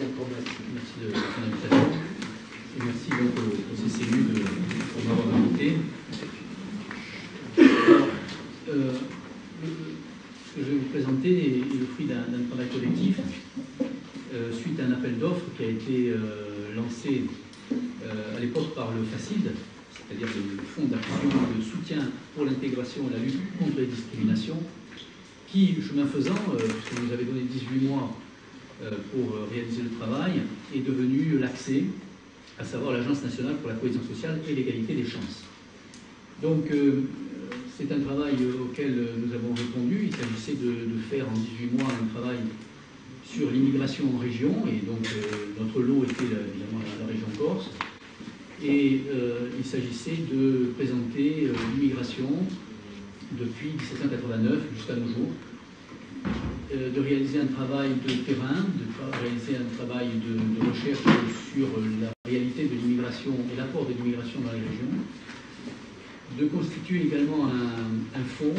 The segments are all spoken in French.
Merci de ton invitation. Et merci donc au CCU pour m'avoir invité. Alors, ce que je vais vous présenter est le fruit d'un travail collectif suite à un appel d'offres qui a été lancé à l'époque par le FACID, c'est-à-dire le Fonds d'action de soutien pour l'intégration et la lutte contre les discriminations, qui, chemin faisant, puisque vous avez donné 18 mois pour réaliser le travail, est devenu l'ACSE, à savoir l'Agence nationale pour la cohésion sociale et l'égalité des chances. Donc, c'est un travail auquel nous avons répondu. Il s'agissait de faire en 18 mois un travail sur l'immigration en région, et donc notre lot était évidemment la région Corse. Et il s'agissait de présenter l'immigration depuis 1789 jusqu'à nos jours, de réaliser un travail de terrain, de réaliser un travail de recherche sur la réalité de l'immigration et l'apport de l'immigration dans les régions, de constituer également un fonds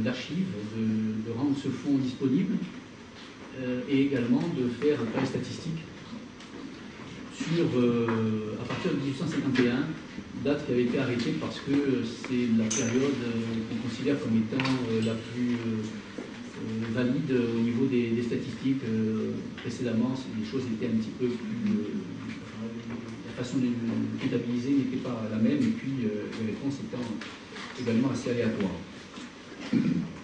d'archives, de rendre ce fonds disponible, et également de faire un travail statistique sur, à partir de 1851, date qui avait été arrêtée parce que c'est la période qu'on considère comme étant la plus valide au niveau des statistiques. Précédemment, les choses étaient un petit peu plus... la façon de comptabiliser n'était pas la même, et puis les réponses étant également assez aléatoires.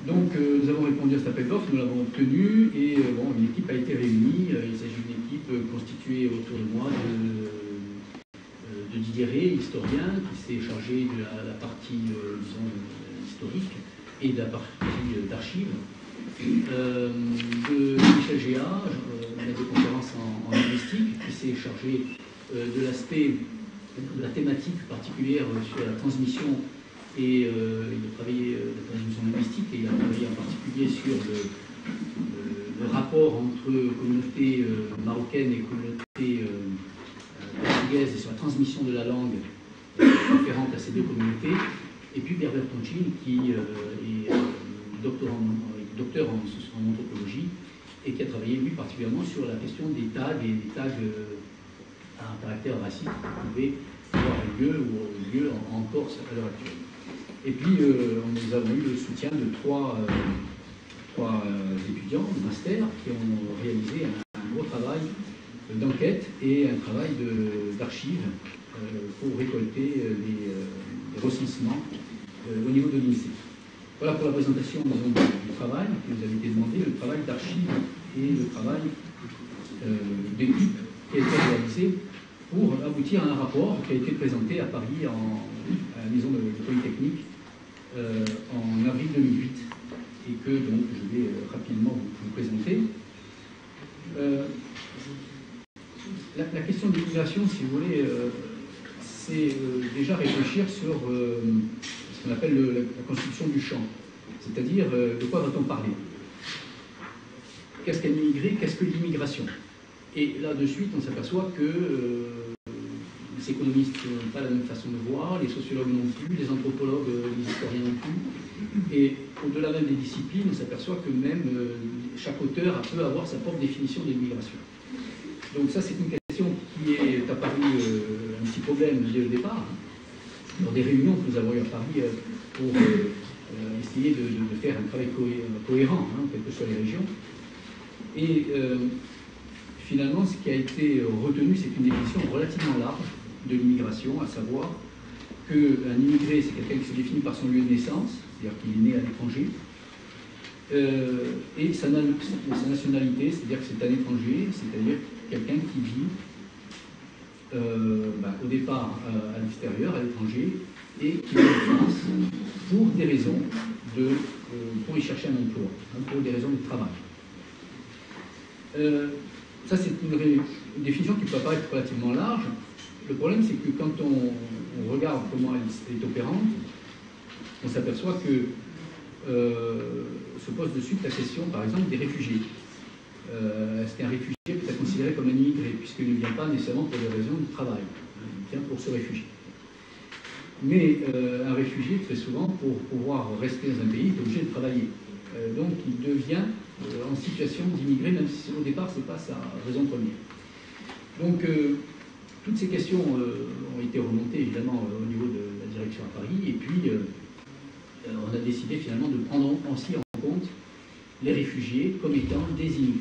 Donc nous avons répondu à cet appel d'offres, nous l'avons obtenu, et une équipe a été réunie. Il s'agit d'une équipe constituée autour de moi de Didier Rey, historien, qui s'est chargé de la partie disons, historique et de la partie d'archives, de Michel Géa, maître de conférence en linguistique, qui s'est chargé de l'aspect, de la thématique particulière sur la transmission, et il a travaillé la transmission linguistique, et il a travaillé en particulier sur le rapport entre communauté marocaine et communauté portugaise, et sur la transmission de la langue différente à ces deux communautés. Et puis Berbère Tonchin, qui est docteur en anthropologie, et qui a travaillé lui particulièrement sur la question des tags, et des tags à un caractère raciste qui pouvaient avoir lieu en Corse à l'heure actuelle. Et puis nous avons eu le soutien de trois étudiants de master qui ont réalisé un gros travail d'enquête et un travail d'archives pour récolter les recensements au niveau de l'INSEE. Voilà pour la présentation disons, du travail qui nous avait été demandé, le travail d'archives et le travail d'équipe qui a été réalisé pour aboutir à un rapport qui a été présenté à Paris, à la maison de Polytechnique, en avril 2008, et que donc je vais rapidement vous présenter. La question de l'immigration, si vous voulez, c'est déjà réfléchir sur ce qu'on appelle la constitution du champ, c'est-à-dire de quoi va-t-on parler? Qu'est-ce qu'un immigré? Qu'est-ce que l'immigration? Et là, de suite, on s'aperçoit que les économistes n'ont pas la même façon de voir, les sociologues non plus, les anthropologues, les historiens non plus. Et au-delà même des disciplines, on s'aperçoit que même chaque auteur peut avoir sa propre définition de l'immigration. Donc ça, c'est une question qui est apparue un petit problème dès le départ, dans des réunions que nous avons eues à Paris pour essayer de faire un travail cohérent, quelles que soient les régions. Et finalement, ce qui a été retenu, c'est une définition relativement large de l'immigration, à savoir qu'un immigré, c'est quelqu'un qui se définit par son lieu de naissance, c'est-à-dire qu'il est né à l'étranger, et sa nationalité, c'est-à-dire que c'est un étranger, c'est-à-dire quelqu'un qui vit au départ à l'extérieur, à l'étranger, et qui vient en France pour des raisons pour y chercher un emploi, pour des raisons de travail. Ça, c'est une définition qui peut apparaître relativement large. Le problème, c'est que quand on regarde comment elle est opérante, on s'aperçoit que se pose de suite la question, par exemple, des réfugiés. Est-ce qu'un réfugié peut être considéré comme un immigré, puisqu'il ne vient pas nécessairement pour des raisons de travail, il vient pour se réfugier. Mais un réfugié, très souvent, pour pouvoir rester dans un pays, est obligé de travailler. Donc il devient en situation d'immigrer, même si au départ, ce n'est pas sa raison première. Donc, toutes ces questions ont été remontées évidemment au niveau de la direction à Paris, et puis on a décidé finalement de prendre aussi en compte les réfugiés comme étant des immigrés.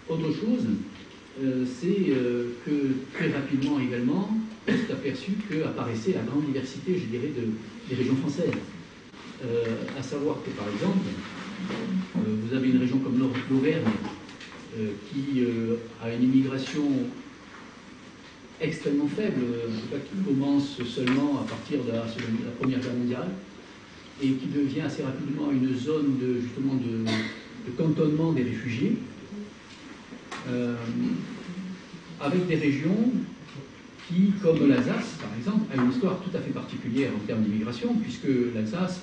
Autre chose, c'est que très rapidement également, on s'est aperçu qu'apparaissait la grande diversité, je dirais, des régions françaises. À savoir que, par exemple, vous avez une région comme l'Auvergne qui a une immigration extrêmement faible, en tout cas qui commence seulement à partir de la Première Guerre mondiale et qui devient assez rapidement une zone justement de cantonnement des réfugiés, avec des régions qui, comme l'Alsace, par exemple, a une histoire tout à fait particulière en termes d'immigration, puisque l'Alsace,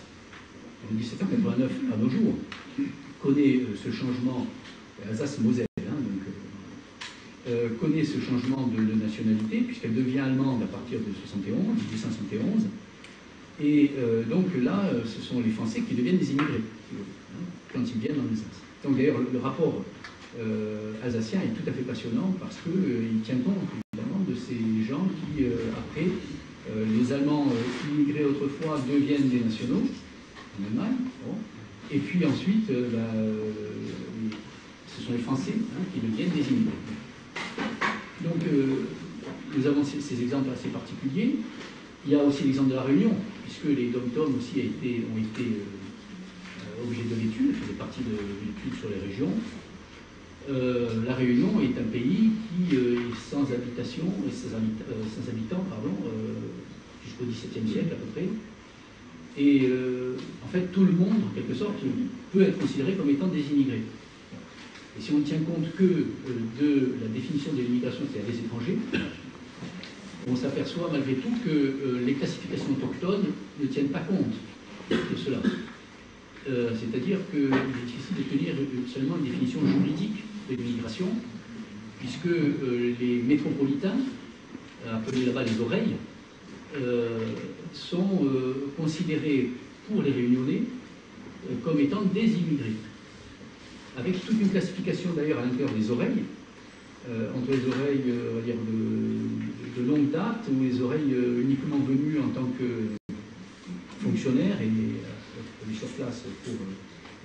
en 1789 à nos jours, connaît ce changement, Alsace-Moselle, connaît ce changement de nationalité, puisqu'elle devient allemande à partir de 1871. Et donc là, ce sont les Français qui deviennent des immigrés, quand ils viennent en Alsace. Donc d'ailleurs, le rapport alsacien est tout à fait passionnant, parce qu'il tient compte, évidemment, de ces gens qui, après, les Allemands immigrés autrefois deviennent des nationaux, en Allemagne, bon. Et puis ensuite, ce sont les Français qui deviennent des immigrés. Donc, nous avons ces exemples assez particuliers. Il y a aussi l'exemple de la Réunion, puisque les dom-tom aussi ont été objets de l'étude, faisaient partie de l'étude sur les régions. La Réunion est un pays qui est sans habitation, sans habitants, jusqu'au XVIIe siècle à peu près. Et en fait, tout le monde, en quelque sorte, peut être considéré comme étant des immigrés. Et si on ne tient compte que de la définition de l'immigration, c'est-à-dire des étrangers, on s'aperçoit malgré tout que les classifications autochtones ne tiennent pas compte de cela. C'est-à-dire qu'il est difficile de tenir seulement une définition juridique de l'immigration, puisque les métropolitains, appelés là-bas les oreilles, sont considérés pour les Réunionnais comme étant des immigrés, avec toute une classification d'ailleurs à l'intérieur des oreilles, entre les oreilles on va dire de longue date ou les oreilles uniquement venues en tant que fonctionnaires et sur place pour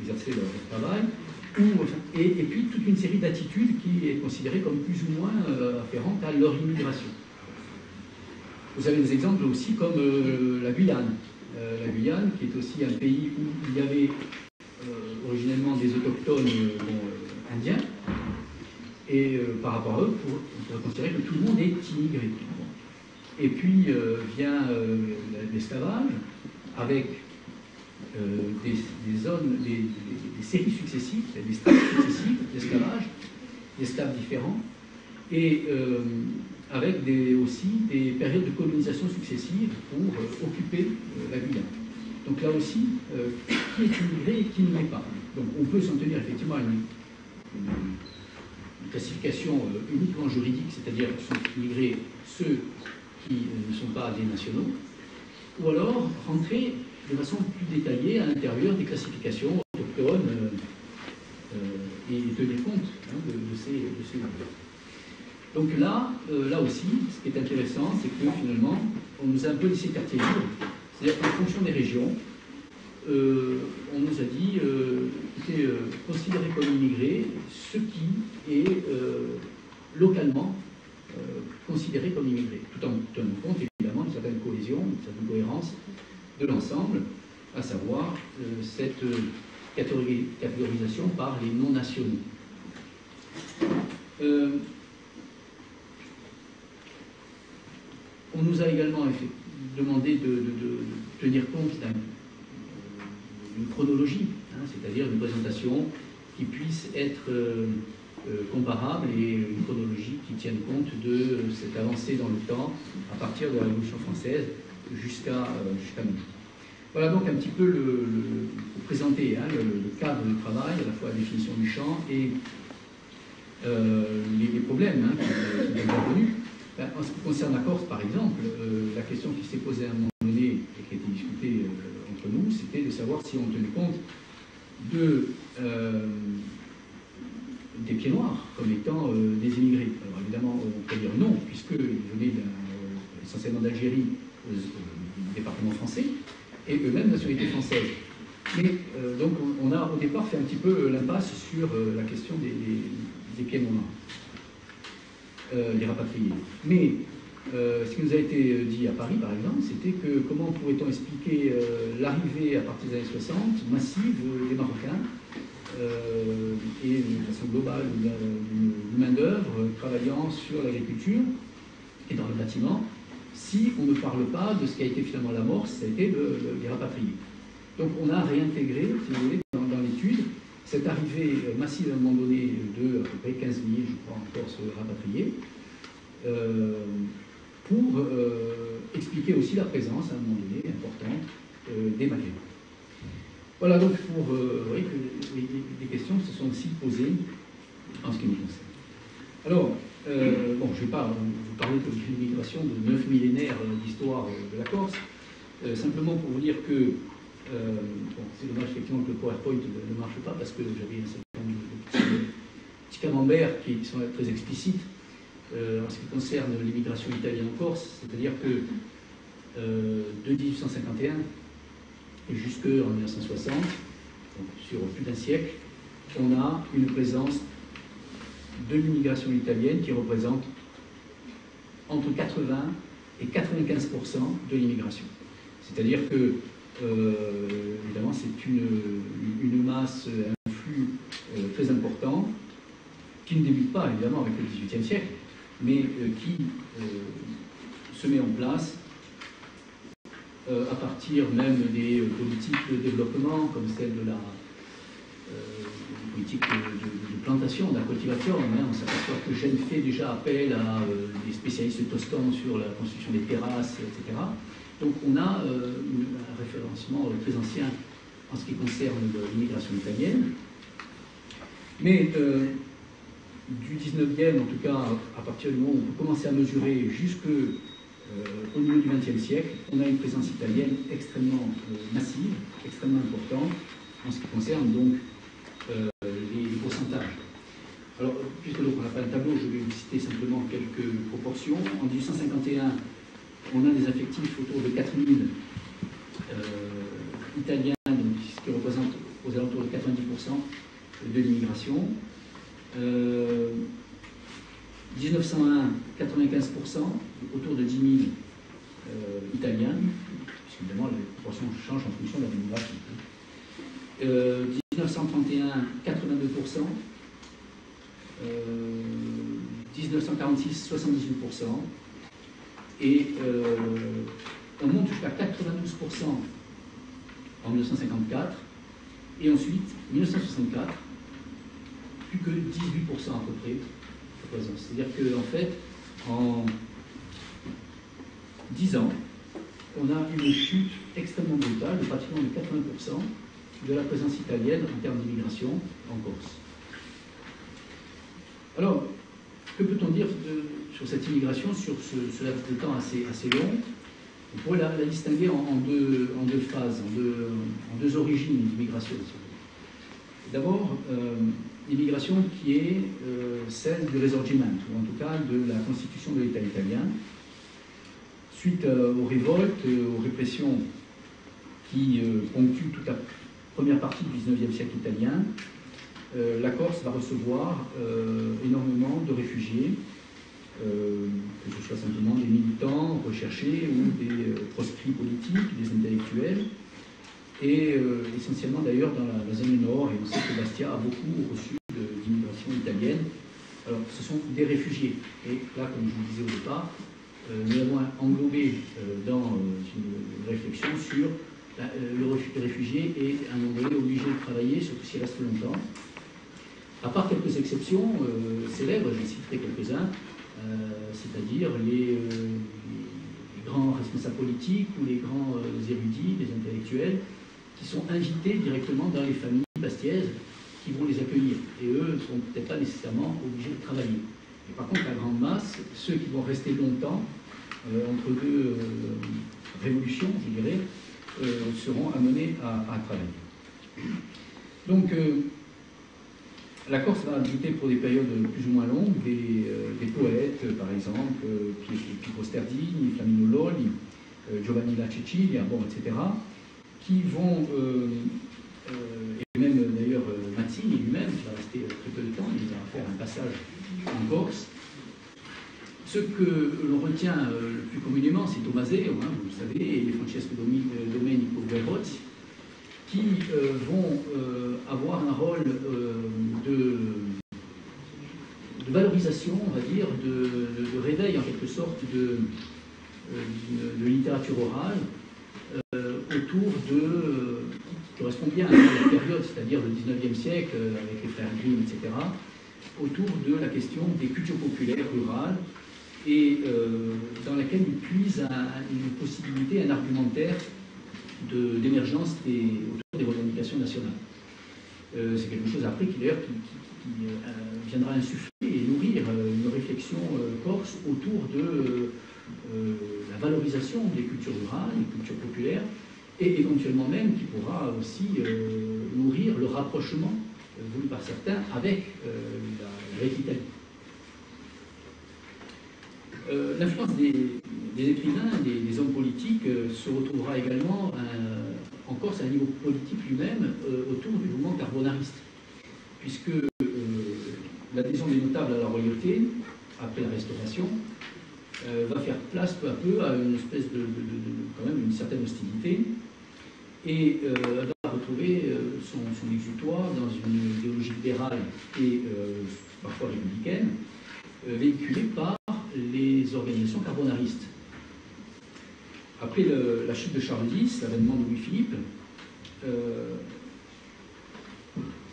exercer leur travail, et puis toute une série d'attitudes qui est considérée comme plus ou moins afférentes à leur immigration. Vous avez des exemples aussi comme la Guyane. La Guyane, qui est aussi un pays où il y avait originellement des autochtones indiens, et par rapport à eux, on pourrait considérer que tout le monde est immigré. Et puis vient l'esclavage, avec des zones, des séries successives, des strates successives d'esclavage, d'esclaves différents, et avec aussi des périodes de colonisation successives pour occuper la Guyane. Donc là aussi, qui est immigré et qui ne l'est pas. Donc on peut s'en tenir effectivement à une classification uniquement juridique, c'est-à-dire que sont immigrés ceux qui ne sont pas des nationaux, ou alors rentrer de façon plus détaillée à l'intérieur des classifications autochtones et tenir compte de ces groupes. Donc là aussi, ce qui est intéressant, c'est que finalement, on nous a un peu laissé quartier libre, c'est-à-dire qu'en fonction des régions, on nous a dit, écoutez, considérez comme immigrés ce qui est localement considéré comme immigré, tout en tenant compte évidemment d'une certaine cohésion, d'une certaine cohérence de l'ensemble, à savoir cette catégorisation par les non-nationaux. On nous a également demandé de tenir compte d'une chronologie, c'est-à-dire une présentation qui puisse être comparable et une chronologie qui tienne compte de cette avancée dans le temps à partir de la Révolution française jusqu'à maintenant. Voilà donc un petit peu pour présenter le cadre de travail, à la fois la définition du champ et les problèmes qui sont intervenus. En ce qui concerne la Corse, par exemple, la question qui s'est posée à un moment donné et qui a été discutée entre nous, c'était de savoir si on tenait compte des pieds noirs comme étant des immigrés. Alors évidemment, on peut dire non, puisqu'ils venaient essentiellement d'Algérie, du département français, et eux-mêmes nationalité française. Mais donc on a au départ fait un petit peu l'impasse sur la question des pieds noirs, des rapatriés. Mais ce qui nous a été dit à Paris, par exemple, c'était que comment pourrait-on expliquer l'arrivée à partir des années 60 massive des Marocains et de façon globale d'une main-d'œuvre travaillant sur l'agriculture et dans le bâtiment, si on ne parle pas de ce qui a été finalement l'amorce, ça a été les rapatriés. Donc on a réintégré, si vous voulez, dans l'étude, cette arrivée massive à un moment donné de à peu près 15 000, je crois, en Corse rapatriés, pour expliquer aussi la présence, à un moment donné, importante, des Maghrébins. Voilà donc pour vous voyez que les questions se sont aussi posées en ce qui nous concerne. Alors, bon, je ne vais pas vous parler de l'immigration de 9 millénaires d'histoire de la Corse, simplement pour vous dire que, bon, c'est dommage effectivement que le PowerPoint ne marche pas parce que j'avais un certain nombre de petits camemberts qui sont très explicites en ce qui concerne l'immigration italienne en Corse, c'est-à-dire que de 1851 jusqu'en 1960, donc sur plus d'un siècle, on a une présence de l'immigration italienne qui représente entre 80 et 95% de l'immigration. C'est-à-dire que, évidemment, c'est une masse, un flux très important, qui ne débute pas, évidemment, avec le XVIIIe siècle, mais qui se met en place à partir même des politiques de développement, comme celle de la politique de plantation, d'accultivation. On s'aperçoit que Gênes fait déjà appel à des spécialistes toscans sur la construction des terrasses, etc. Donc on a un référencement très ancien en ce qui concerne l'immigration italienne. Mais du 19e, en tout cas, à partir du moment où on peut commencer à mesurer jusqu'au milieu du XXe siècle, on a une présence italienne extrêmement massive, extrêmement importante, en ce qui concerne donc les pourcentages. Alors, puisque donc on n'a pas de tableau, je vais vous citer simplement quelques proportions. En 1851, on a des effectifs autour de 4000 Italiens, donc, ce qui représente aux alentours de 90% de l'immigration. 1901, 95%, autour de 10 000 Italiens, puisque évidemment les proportions changent en fonction de la démographie. 1931, 82%. 1946, 78%. Et on monte jusqu'à 92% en 1954. Et ensuite, 1964, plus que 18% à peu près de présence. C'est-à-dire qu'en fait, en 10 ans, on a une chute extrêmement brutale, de pratiquement de 80% de la présence italienne en termes d'immigration en Corse. Alors, que peut-on dire sur cette immigration, sur ce laps de temps assez long? On pourrait la distinguer en deux phases, en deux origines d'immigration. D'abord, l'immigration qui est celle du Risorgimento, ou en tout cas de la constitution de l'État italien, suite aux révoltes, aux répressions qui ponctuent toute la première partie du XIXe siècle italien. La Corse va recevoir énormément de réfugiés, que ce soit simplement des militants recherchés ou des proscrits politiques, des intellectuels, et essentiellement d'ailleurs dans la zone nord, et on sait que Bastia a beaucoup reçu d'immigration italienne. Alors ce sont des réfugiés, et là, comme je vous le disais au départ, nous avons englobé dans une réflexion sur le réfugié et à un moment donné obligé de travailler, surtout s'il reste longtemps. À part quelques exceptions célèbres, j'en citerai quelques-uns, c'est-à-dire les grands responsables politiques ou les grands érudits, les intellectuels, qui sont invités directement dans les familles bastiaises qui vont les accueillir. Et eux ne sont peut-être pas nécessairement obligés de travailler. Et par contre, la grande masse, ceux qui vont rester longtemps, entre deux révolutions, je dirais, seront amenés à travailler. Donc, la Corse va abriter pour des périodes plus ou moins longues des poètes, par exemple, Piero Sterdini, Flamino Lolli, Giovanni La Cecilia, bon, etc., qui vont, et même d'ailleurs Mazzini lui-même, qui va rester très peu de temps, il va faire un passage en Corse. Ce que l'on retient le plus communément, c'est Tommaseo, hein, vous le savez, et Francesco Domenico Guerrozzi, qui vont avoir un rôle de valorisation, on va dire, de réveil en quelque sorte de littérature orale autour qui correspond bien à la période, c'est-à-dire le 19e siècle, avec les frères Grimm, etc., autour de la question des cultures populaires rurales, et dans laquelle il puise une possibilité, un argumentaire d'émergence autour des revendications nationales. C'est quelque chose après qui d'ailleurs qui viendra insuffler et nourrir une réflexion corse autour de la valorisation des cultures rurales, des cultures populaires, et éventuellement même qui pourra aussi nourrir le rapprochement voulu par certains avec la Italie. L'influence des écrivains, des hommes politiques se retrouvera également en Corse à un niveau politique lui-même autour du mouvement carbonariste, puisque l'adhésion des notables à la royauté, après la Restauration, va faire place peu à peu à une espèce quand même une certaine hostilité, et elle va retrouver son exutoire dans une idéologie libérale et parfois républicaine, véhiculée par les organisations carbonaristes. Après la chute de Charles X, l'avènement de Louis-Philippe,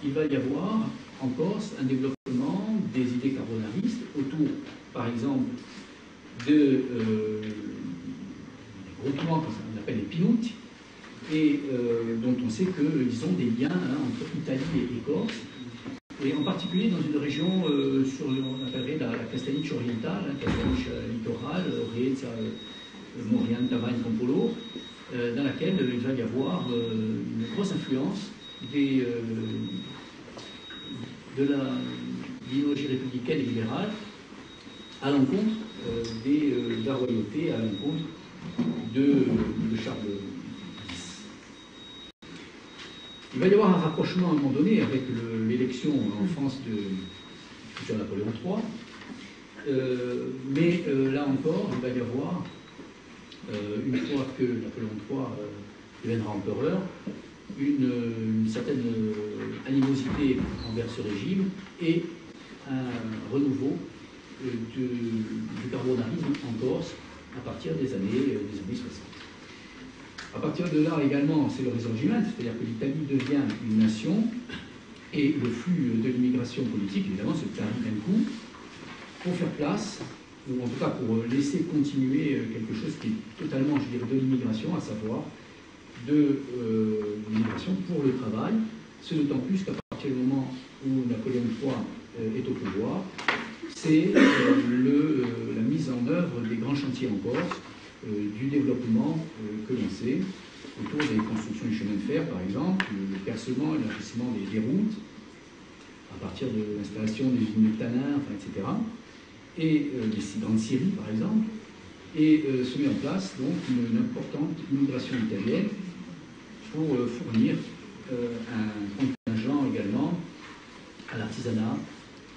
il va y avoir en Corse un développement des idées carbonaristes autour, par exemple, des groupements qu'on appelle les Pinuti, et dont on sait qu'ils ont des liens entre Italie et Corse, et en particulier dans une région on appellerait la Castagnice orientale, Castagnice littorale, Orezza, Morianta, Vagne, Campolo, dans laquelle il va y avoir une grosse influence de l'idéologie républicaine et libérale à l'encontre de la royauté, à l'encontre de Charles X. Il va y avoir un rapprochement à un moment donné avec l'élection en France de futur Napoléon III, mais là encore, il va y avoir, une fois que Napoléon III deviendra empereur, une certaine animosité envers ce régime et un renouveau du carbonarisme en Corse à partir des années 60. À partir de là également, c'est le résurgiment, c'est-à-dire que l'Italie devient une nation et le flux de l'immigration politique, évidemment, se tarit d'un coup pour faire place, ou en tout cas pour laisser continuer quelque chose qui est totalement, je dirais, de l'immigration, à savoir de l'immigration pour le travail. C'est d'autant plus qu'à partir du moment où Napoléon III est au pouvoir, c'est la mise en œuvre des grands chantiers en Corse, du développement que l'on sait, autour des constructions du chemin de fer, par exemple, le percement et l'enrichissement des routes, à partir de l'installation des usines de tanin, etc., et des grandes scieries, par exemple, et se met en place donc une importante immigration italienne pour fournir un contingent également à l'artisanat,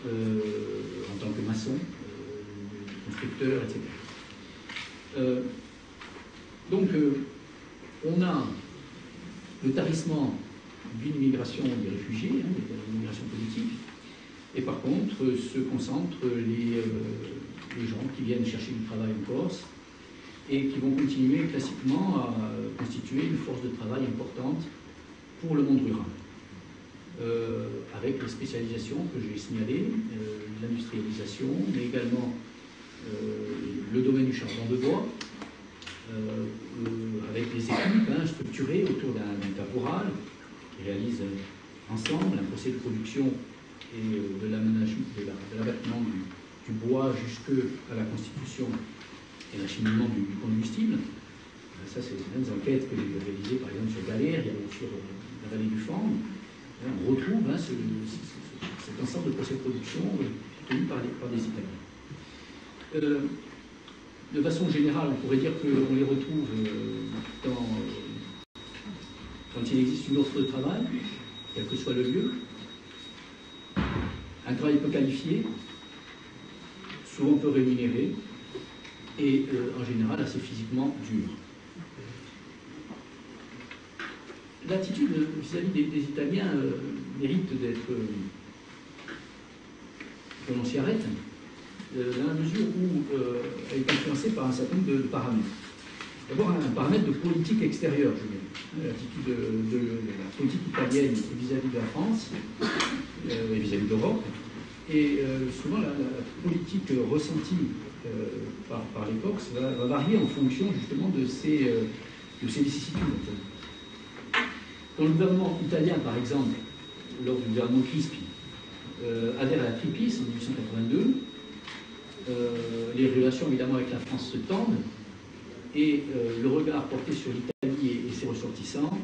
en tant que maçon, constructeur, etc. Donc, on a le tarissement d'une immigration des réfugiés, de l'immigration politique, et par contre se concentrent les gens qui viennent chercher du travail en Corse et qui vont continuer classiquement à constituer une force de travail importante pour le monde rural. Avec les spécialisations que j'ai signalées, l'industrialisation, mais également le domaine du charbon de bois, avec les équipes structurées autour d'un caporal qui réalisent ensemble un procès de production et de l'abattement du bois jusqu'à la constitution et l'acheminement du combustible. Ça, c'est les mêmes enquêtes que j'ai réalisées par exemple sur Galère, il y a sur la vallée du Fang. On retrouve cet ensemble de procès de production tenus par des Italiens. De façon générale, on pourrait dire qu'on les retrouve quand il existe une offre de travail, quel que soit le lieu, un travail peu qualifié, souvent peu rémunéré, et en général assez physiquement dur. L'attitude vis-à-vis des Italiens mérite d'être que l'on s'y arrête, dans la mesure où elle est influencée par un certain nombre de paramètres. D'abord, un paramètre de politique extérieure, je dirais. L'attitude de la politique italienne vis-à-vis de la France et vis-à-vis de l'Europe, et souvent la politique ressentie par les Corses va varier en fonction justement de ces vicissitudes. Quand le gouvernement italien, par exemple, lors du gouvernement Crispi, adhère à la Triplice en 1882, les relations évidemment avec la France se tendent, et le regard porté sur l'Italie et ses ressortissants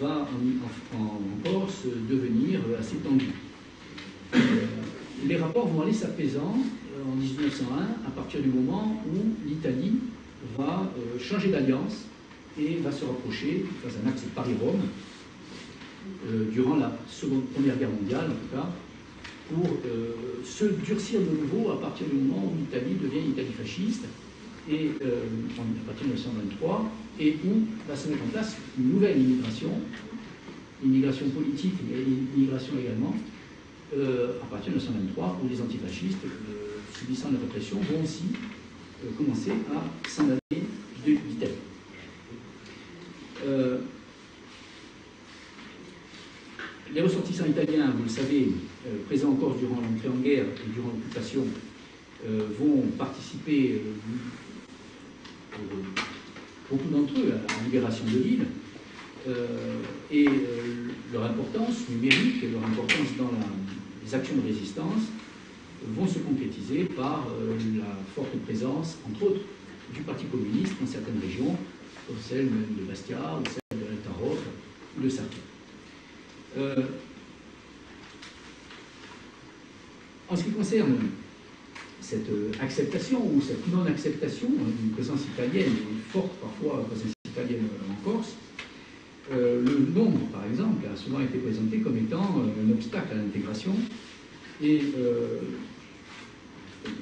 va en Corse devenir assez tendu. Les rapports vont aller s'apaisant en 1901 à partir du moment où l'Italie va changer d'alliance et va se rapprocher dans un axe Paris-Rome durant la Première Guerre mondiale en tout cas, pour se durcir de nouveau à partir du moment où l'Italie devient une Italie fasciste, et à partir de 1923, et où va se mettre en place une nouvelle immigration politique, mais immigration également, à partir de 1923, où les antifascistes, subissant la répression, vont aussi commencer à s'en aller d'Italie. Les ressortissants italiens, vous le savez, présents en Corse durant l'entrée en guerre et durant l'occupation, vont participer, beaucoup d'entre eux, à la libération de l'île, et leur importance numérique et leur importance dans les actions de résistance vont se concrétiser par la forte présence, entre autres, du Parti communiste dans certaines régions, comme celle même de Bastia, ou celle de l'Alta Roche, ou de Sarthe. En ce qui concerne cette acceptation ou cette non-acceptation d'une présence italienne, une forte parfois présence italienne en Corse, le nombre, par exemple, a souvent été présenté comme étant un obstacle à l'intégration, et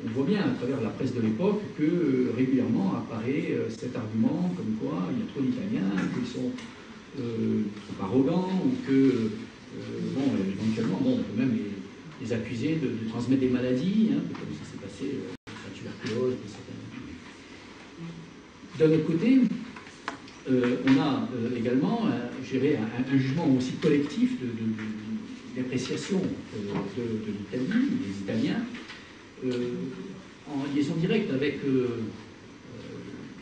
on voit bien à travers la presse de l'époque que régulièrement apparaît cet argument comme quoi il y a trop d'Italiens, qu'ils sont trop arrogants, ou que, éventuellement, on peut même les accuser de transmettre des maladies, comme ça s'est passé la tuberculose, etc. D'un autre côté, on a également un jugement aussi collectif d'appréciation de l'Italie, des Italiens, en liaison directe avec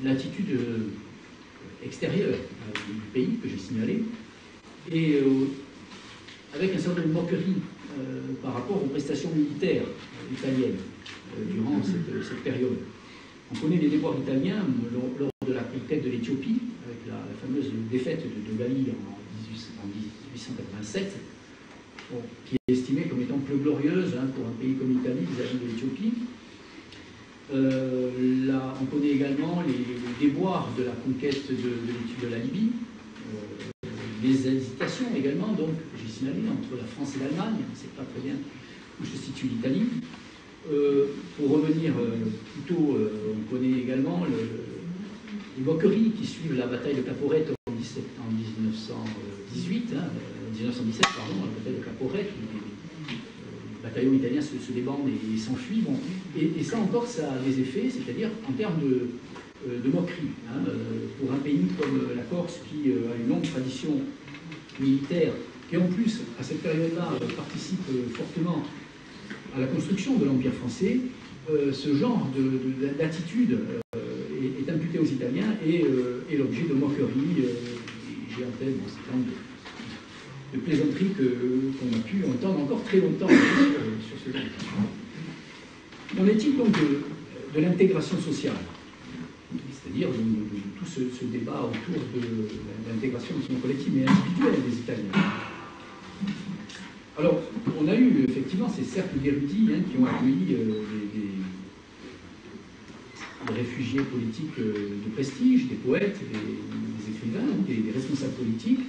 l'attitude extérieure du pays que j'ai signalé, et avec un certain nombre de moqueries par rapport aux prestations militaires italiennes durant cette période. On connaît les déboires italiens lors de la conquête de l'Éthiopie, avec la fameuse défaite de Gali en 1887, qui est estimée comme étant peu glorieuse pour un pays comme l'Italie vis-à-vis de l'Éthiopie. On connaît également les déboires de la conquête de la Libye, les hésitations également, donc, j'ai signalé, entre la France et l'Allemagne, on ne sait pas très bien où se situe l'Italie. Pour revenir plutôt, on connaît également les moqueries qui suivent la bataille de Caporet en 1917, la bataille de Caporet, où les bataillons italiens se débandent et s'enfuient. Bon. Et ça encore, ça a des effets, c'est-à-dire en termes de moquerie. Pour un pays comme la Corse, qui a une longue tradition militaire, qui en plus, à cette période-là, participe fortement à la construction de l'Empire français, ce genre d'attitude est imputé aux Italiens et est l'objet de moqueries. J'ai en tête un certain nombre de plaisanteries qu'on a pu entendre encore très longtemps sur ce genre. Qu'en est-il donc de l'intégration sociale, c'est-à-dire de tout ce débat autour de l'intégration non seulement collective mais individuelle des Italiens? Alors, on a eu effectivement ces cercles d'érudits qui ont accueilli des réfugiés politiques de prestige, des poètes, des écrivains, des responsables politiques,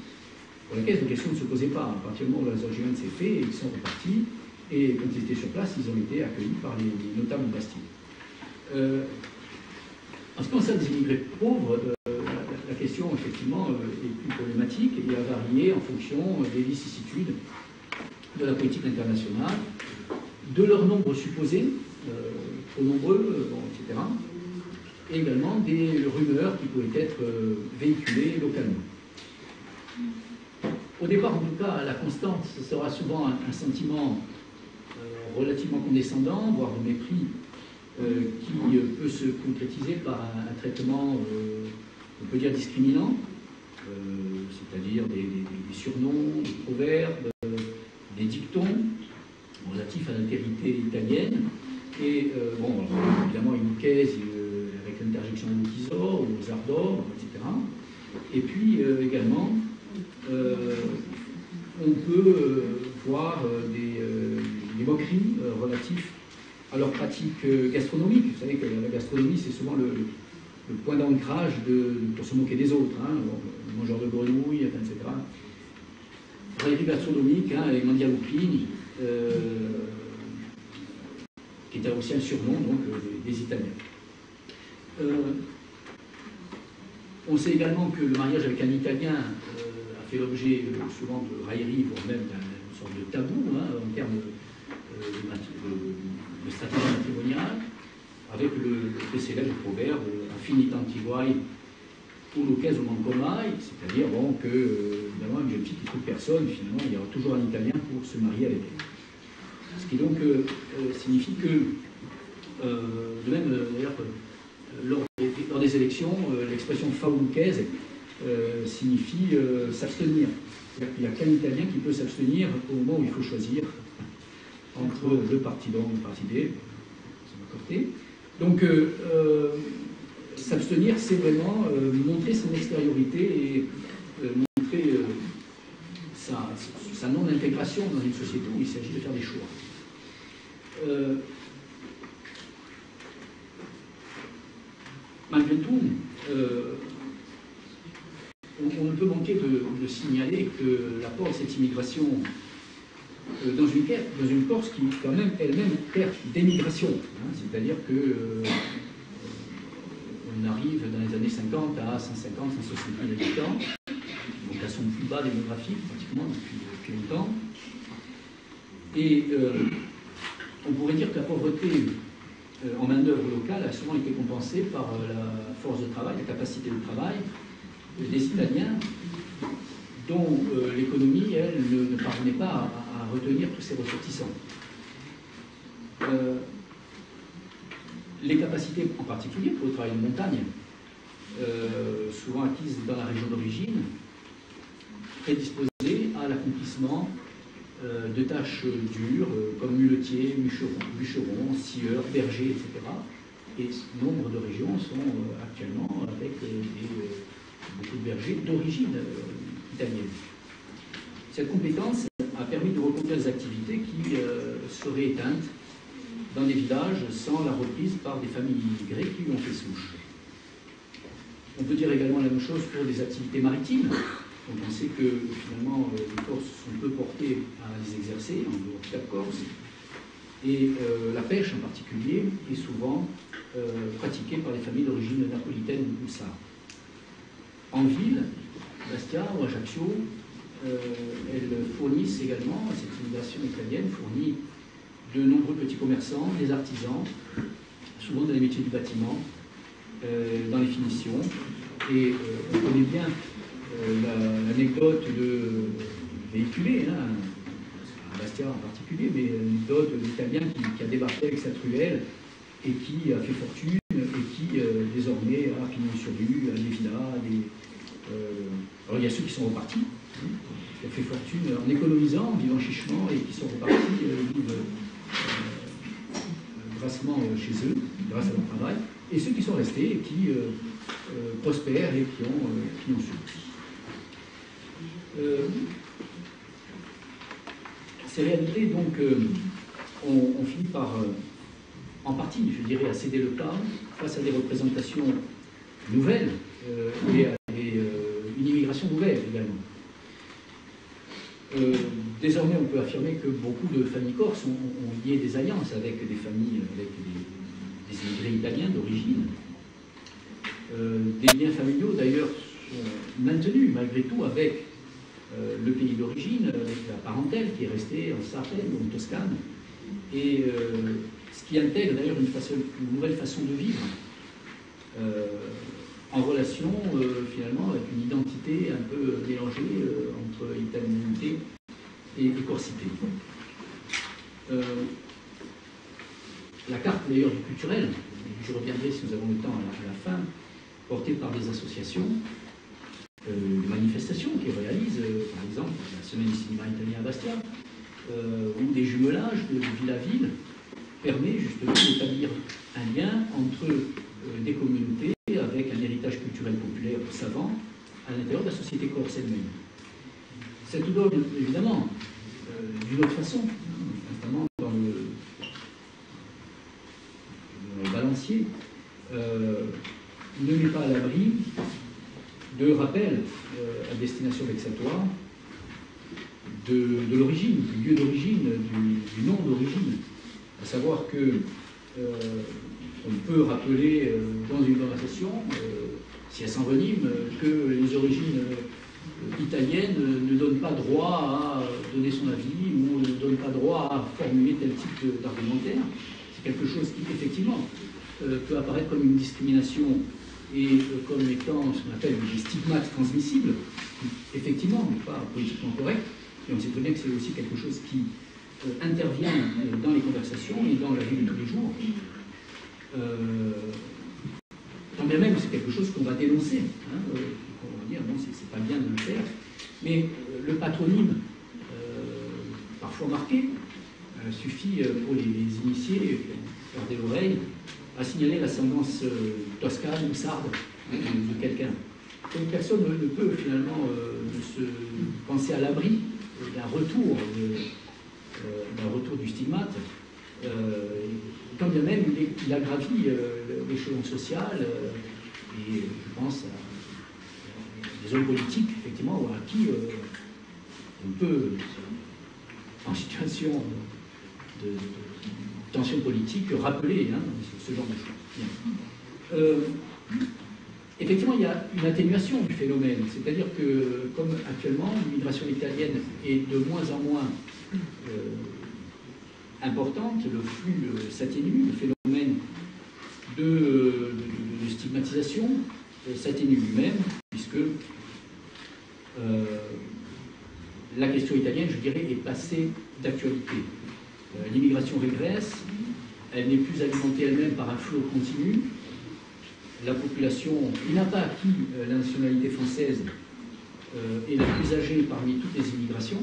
pour lesquels la question ne se posait pas. À partir du moment où la Zorgione s'est fait, ils sont repartis, et quand ils étaient sur place, ils ont été accueillis par les notables de Bastille. En ce qui concerne les immigrés pauvres, la question, effectivement, est plus problématique et a varié en fonction des vicissitudes de la politique internationale, de leur nombre supposé, trop nombreux, etc., et également des rumeurs qui pouvaient être véhiculées localement. Au départ, en tout cas, la constante, ce sera souvent un sentiment relativement condescendant, voire de mépris, qui peut se concrétiser par un traitement, on peut dire, discriminant, c'est-à-dire des surnoms, des proverbes, des dictons relatifs à l'altérité italienne, et bon, évidemment, une Lucchese avec l'interjection de Tisor, aux Ardors, etc. Et puis également, on peut voir des moqueries relatives à leur pratique gastronomique. Vous savez que la gastronomie, c'est souvent le point d'ancrage pour se moquer des autres, le mangeur de grenouilles, etc. Raillerie gastronomique, les mandialoupini, qui était aussi un surnom donc, des Italiens. On sait également que le mariage avec un Italien a fait l'objet souvent de railleries, voire même d'une sorte de tabou en termes de stratégie matrimoniale, avec le célèbre proverbe Infinita antiguae Lucchese manco mai, c'est-à-dire bon, que évidemment, une jeune fille qui trouve personne, finalement, il y aura toujours un Italien pour se marier avec elle. Ce qui donc signifie que, de même d'ailleurs, lors des élections, l'expression fao lucchese signifie s'abstenir. C'est-à-dire qu'il n'y a qu'un Italien qui peut s'abstenir au moment où il faut choisir entre le parti d'A et le parti B. Ça m'a corté. Donc, s'abstenir, c'est vraiment montrer son extériorité et montrer sa non-intégration dans une société où il s'agit de faire des choix. Malgré tout, on ne peut manquer de signaler que l'apport de cette immigration dans une Corse qui, quand même, elle-même perd d'émigration, c'est-à-dire que on arrive dans les années 50 à 150, 160 000 habitants, donc à son plus bas démographique, pratiquement depuis longtemps. Et on pourrait dire que la pauvreté en main-d'œuvre locale a souvent été compensée par la force de travail, la capacité de travail des Italiens, dont l'économie, elle, ne parvenait pas à retenir tous ses ressortissants. Les capacités, en particulier pour le travail de montagne, souvent acquises dans la région d'origine, prédisposaient à l'accomplissement de tâches dures, comme muletiers, bûcherons, scieurs, bergers, etc. Et nombre de régions sont actuellement avec beaucoup de bergers d'origine italienne. Cette compétence a permis de reconduire des activités qui seraient éteintes dans des villages sans la reprise par des familles immigrées qui lui ont fait souche. On peut dire également la même chose pour des activités maritimes. Donc on sait que finalement les Corses sont peu portés à les exercer, en dehors du Cap Corse, et la pêche en particulier est souvent pratiquée par les familles d'origine napolitaine ou sarde. En ville, Bastia ou Ajaccio, elles fournissent également, cette immigration italienne fournit de nombreux petits commerçants, des artisans, souvent dans les métiers du bâtiment, dans les finitions, et on connaît bien l'anecdote véhiculée, à Bastia en particulier, mais l'anecdote de l'Italien qui a débarqué avec sa truelle et qui a fait fortune et qui désormais a pignon sur rue, a des villas, alors il y a ceux qui sont repartis, qui ont fait fortune en économisant, en vivant chichement et qui sont repartis, vivent grassement chez eux, grâce à leur travail, et ceux qui sont restés et qui prospèrent et qui ont su. Ces réalités, donc, on finit par, en partie, je dirais, à céder le pas face à des représentations nouvelles et à une immigration nouvelle également. Désormais, on peut affirmer que beaucoup de familles corses ont lié des alliances avec des familles, avec des immigrés italiens d'origine. Des liens familiaux, d'ailleurs, sont maintenus malgré tout avec le pays d'origine, avec la parentèle qui est restée en Sardaigne ou en Toscane, et ce qui intègre d'ailleurs une nouvelle façon de vivre, en relation finalement avec une identité un peu mélangée entre italianité et corsité. La carte d'ailleurs du culturel, je reviendrai si nous avons le temps à la fin, portée par des associations, des manifestations qui réalisent, par exemple, la Semaine du cinéma italien à Bastia, ou des jumelages de ville à ville, permet justement d'établir un lien entre des communautés avec un héritage culturel populaire savant à l'intérieur de la société corse elle-même. Cette donne, évidemment, d'une autre façon, notamment dans le balancier, ne met pas à l'abri de rappels à destination vexatoire de l'origine, du lieu d'origine, du nom d'origine. À savoir que on peut rappeler dans une conversation, si elle s'envenime, que les origines italiennes ne donnent pas droit à donner son avis ou ne donnent pas droit à formuler tel type d'argumentaire. C'est quelque chose qui, effectivement, peut apparaître comme une discrimination et comme étant ce qu'on appelle des stigmates transmissibles, qui, effectivement, n'est pas politiquement correct, et on sait très bien que c'est aussi quelque chose qui intervient dans les conversations et dans la vie de tous les jours. Tant bien même, c'est quelque chose qu'on va dénoncer, hein, on va dire, non, c'est pas bien de le faire, mais le patronyme, parfois marqué, suffit pour les initiés, garder l'oreille, à signaler l'ascendance toscane ou sarde de quelqu'un. Une personne ne peut finalement se penser à l'abri d'un retour du stigmate, quand bien même il a gravi l'échelon social, et je pense à des hommes politiques, effectivement, à qui on peut, en situation de tension politique, rappeler ce genre de choses. Effectivement, il y a une atténuation du phénomène, c'est-à-dire que, comme actuellement, l'immigration italienne est de moins en moins importante, le flux s'atténue, le phénomène de stigmatisation s'atténue lui-même, puisque la question italienne, je dirais, est passée d'actualité. L'immigration régresse, elle n'est plus alimentée elle-même par un flot continu. La population, il n'a pas acquis la nationalité française, est la plus âgée parmi toutes les immigrations.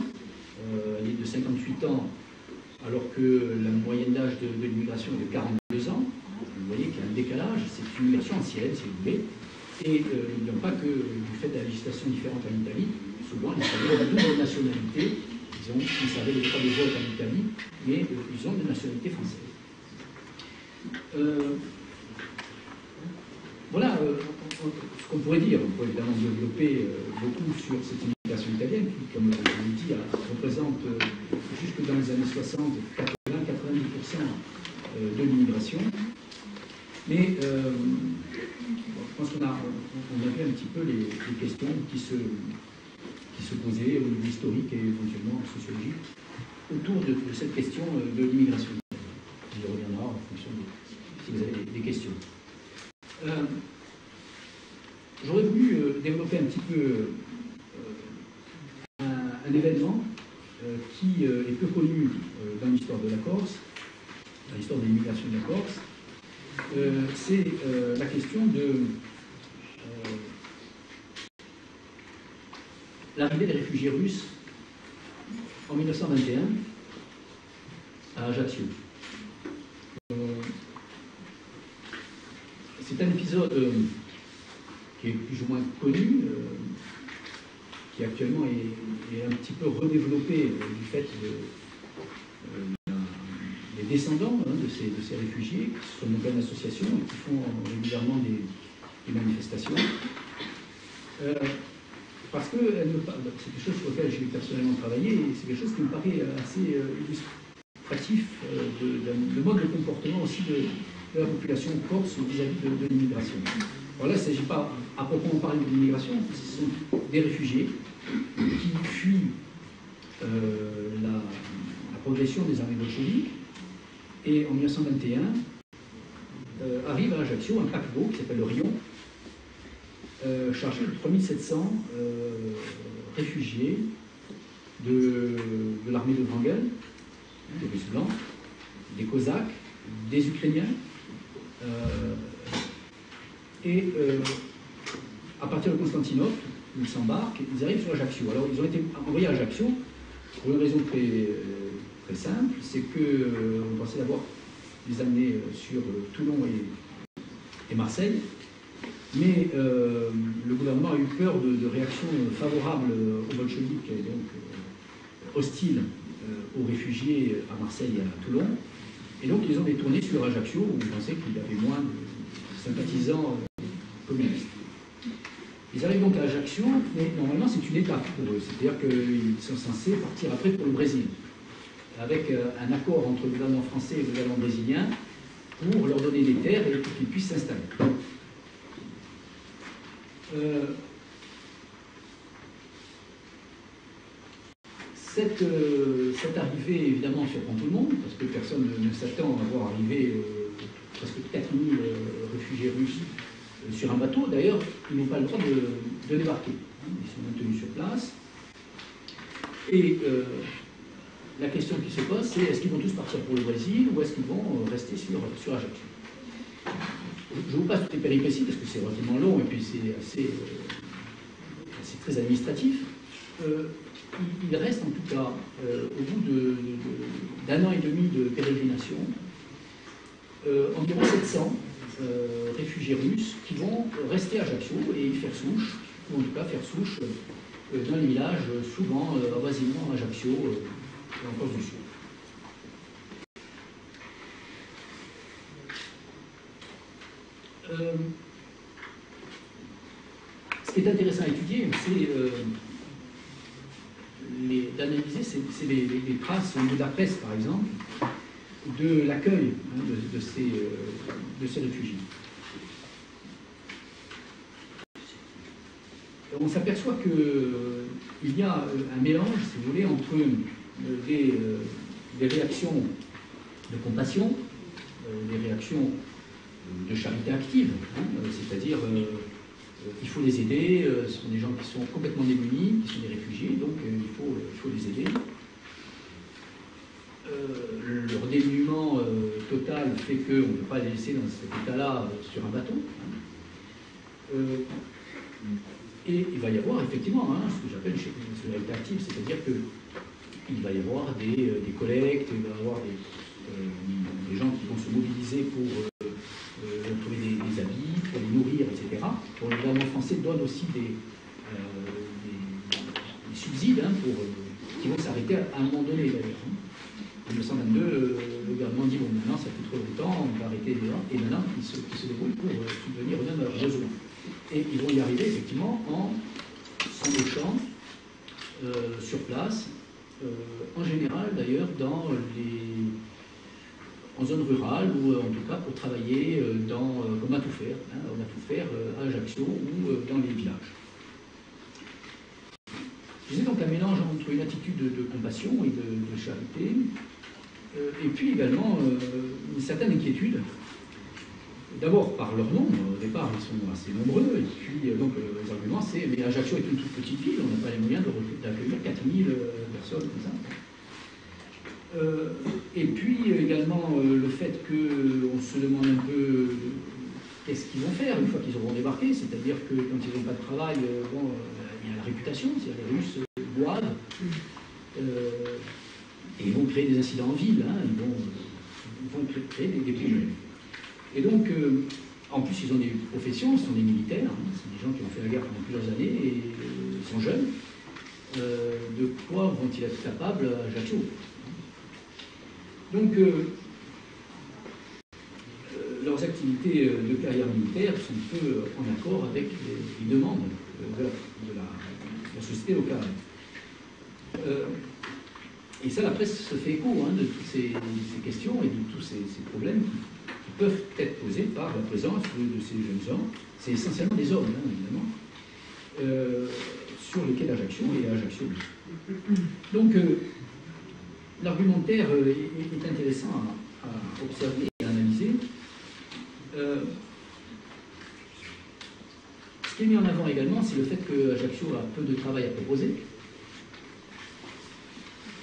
Elle est de 58 ans, alors que la moyenne d'âge de l'immigration est de 42 ans. Vous voyez qu'il y a un décalage, c'est une immigration ancienne, si vous voulez. Et n'oublions pas que du fait de la législation différente en Italie, souvent les Italiens ont une double nationalité. Ils ont conservé les droits de vote en Italie, mais ils ont une nationalité française. Voilà ce qu'on pourrait dire. On pourrait évidemment développer beaucoup sur cette immigration italienne, qui, comme je l'ai dit, représente jusque dans les années 60, 80-90% de l'immigration. Mais je pense qu'on a vu un petit peu les questions qui se posaient au niveau historique et éventuellement sociologique autour de cette question de l'immigration. On y reviendra en fonction si vous avez des questions. J'aurais voulu développer un petit peu un événement qui est peu connu dans l'histoire de la Corse, dans l'histoire de l'immigration de la Corse. C'est la question de l'arrivée des réfugiés russes en 1921 à Ajaccio. C'est un épisode qui est plus ou moins connu, qui actuellement est un petit peu redéveloppé du fait les descendants de ces réfugiés, qui sont montés en association et qui font régulièrement des manifestations. Parce que c'est quelque chose sur lequel j'ai personnellement travaillé et c'est quelque chose qui me paraît assez illustratif de mode de comportement aussi de la population corse vis-à-vis de l'immigration. Alors là, il ne s'agit pas à proprement parler de l'immigration, ce sont des réfugiés qui fuient la progression des armées bolcheviques et en 1921 arrive à Ajaccio un paquebot qui s'appelle le Rion, chargé de 3700 réfugiés de l'armée de Wrangel, des Russes blancs, des Cosaques, des Ukrainiens, et à partir de Constantinople, ils s'embarquent, ils arrivent sur Ajaccio. Alors ils ont été envoyés à Ajaccio pour une raison très simple, c'est qu'on pensait d'abord les amener sur Toulon et Marseille, mais le gouvernement a eu peur de réactions favorables aux bolcheviks et donc hostiles aux réfugiés à Marseille et à Toulon, et donc ils ont détourné sur Ajaccio où ils pensaient qu'il y avait moins de sympathisants communistes. Ils arrivent donc à Ajaccio, mais normalement c'est une étape pour eux, c'est-à-dire qu'ils sont censés partir après pour le Brésil, avec un accord entre le gouvernement français et le gouvernement brésilien pour leur donner des terres et pour qu'ils puissent s'installer. Cette arrivée, évidemment, surprend tout le monde, parce que personne ne s'attend à voir arriver presque 4000 réfugiés russes sur un bateau. D'ailleurs, ils n'ont pas le droit de débarquer. Ils sont maintenus sur place. Et la question qui se pose, c'est est-ce qu'ils vont tous partir pour le Brésil ou est-ce qu'ils vont rester sur Ajaccio? Je vous passe toutes les péripéties parce que c'est relativement long et puis c'est très administratif. Il reste en tout cas, au bout d'un an et demi de pérégrination, environ 700 réfugiés russes qui vont rester à Ajaccio et y faire souche, ou en tout cas faire souche dans les villages souvent avoisinant Ajaccio en Corse du Sud. Ce qui est intéressant à étudier, c'est d'analyser les traces au niveau de la presse, par exemple, de l'accueil de ces réfugiés. On s'aperçoit qu'il y a un mélange, si vous voulez, entre des réactions de compassion, des réactions de charité active, c'est-à-dire il faut les aider, ce sont des gens qui sont complètement démunis, qui sont des réfugiés, donc il faut les aider. Leur dénuement total fait qu'on ne peut pas les laisser dans cet état-là sur un bateau. Et il va y avoir effectivement ce que j'appelle une solidarité active, c'est-à-dire qu'il va y avoir des collectes, il va y avoir des gens qui vont se mobiliser pour trouver des habits, pour les nourrir, etc. Bon, le gouvernement français donne aussi des subsides qui vont s'arrêter à un moment donné d'ailleurs. En 1922, le gouvernement dit bon, maintenant ça fait trop longtemps, on va arrêter les gens, et maintenant ils se débrouillent pour subvenir eux-mêmes à leurs besoins. Et ils vont y arriver effectivement en s'embauchant sur place, en général d'ailleurs en zone rurale ou en tout cas pour travailler comme à tout faire, à Ajaccio ou dans les villages. Je disais donc un mélange entre une attitude de compassion et de charité, et puis également une certaine inquiétude. D'abord par leur nombre, au départ ils sont assez nombreux, et puis donc les arguments c'est mais Ajaccio est une toute petite ville, on n'a pas les moyens d'accueillir 4000 personnes comme ça. Et puis également le fait qu'on se demande un peu qu'est-ce qu'ils vont faire une fois qu'ils auront débarqué, c'est-à-dire que quand ils n'ont pas de travail, il y a la réputation, c'est-à-dire les Russes boivent, et ils vont créer des incidents en ville, ils vont créer des problèmes. Et donc, en plus, ils ont des professions, ce sont des militaires, c'est des gens qui ont fait la guerre pendant plusieurs années et ils sont jeunes. De quoi vont-ils être capables à Ajaccio? Donc, leurs activités de carrière militaire sont peu en accord avec les demandes de la société locale. Et ça, la presse se fait écho de toutes ces questions et de tous ces problèmes qui peuvent être posés par la présence de ces jeunes hommes. C'est essentiellement des hommes, évidemment, sur le quai d'Ajaccio et à Ajaccio. Donc, l'argumentaire est intéressant à observer et à analyser. Ce qui est mis en avant également, c'est le fait que Ajaccio a peu de travail à proposer,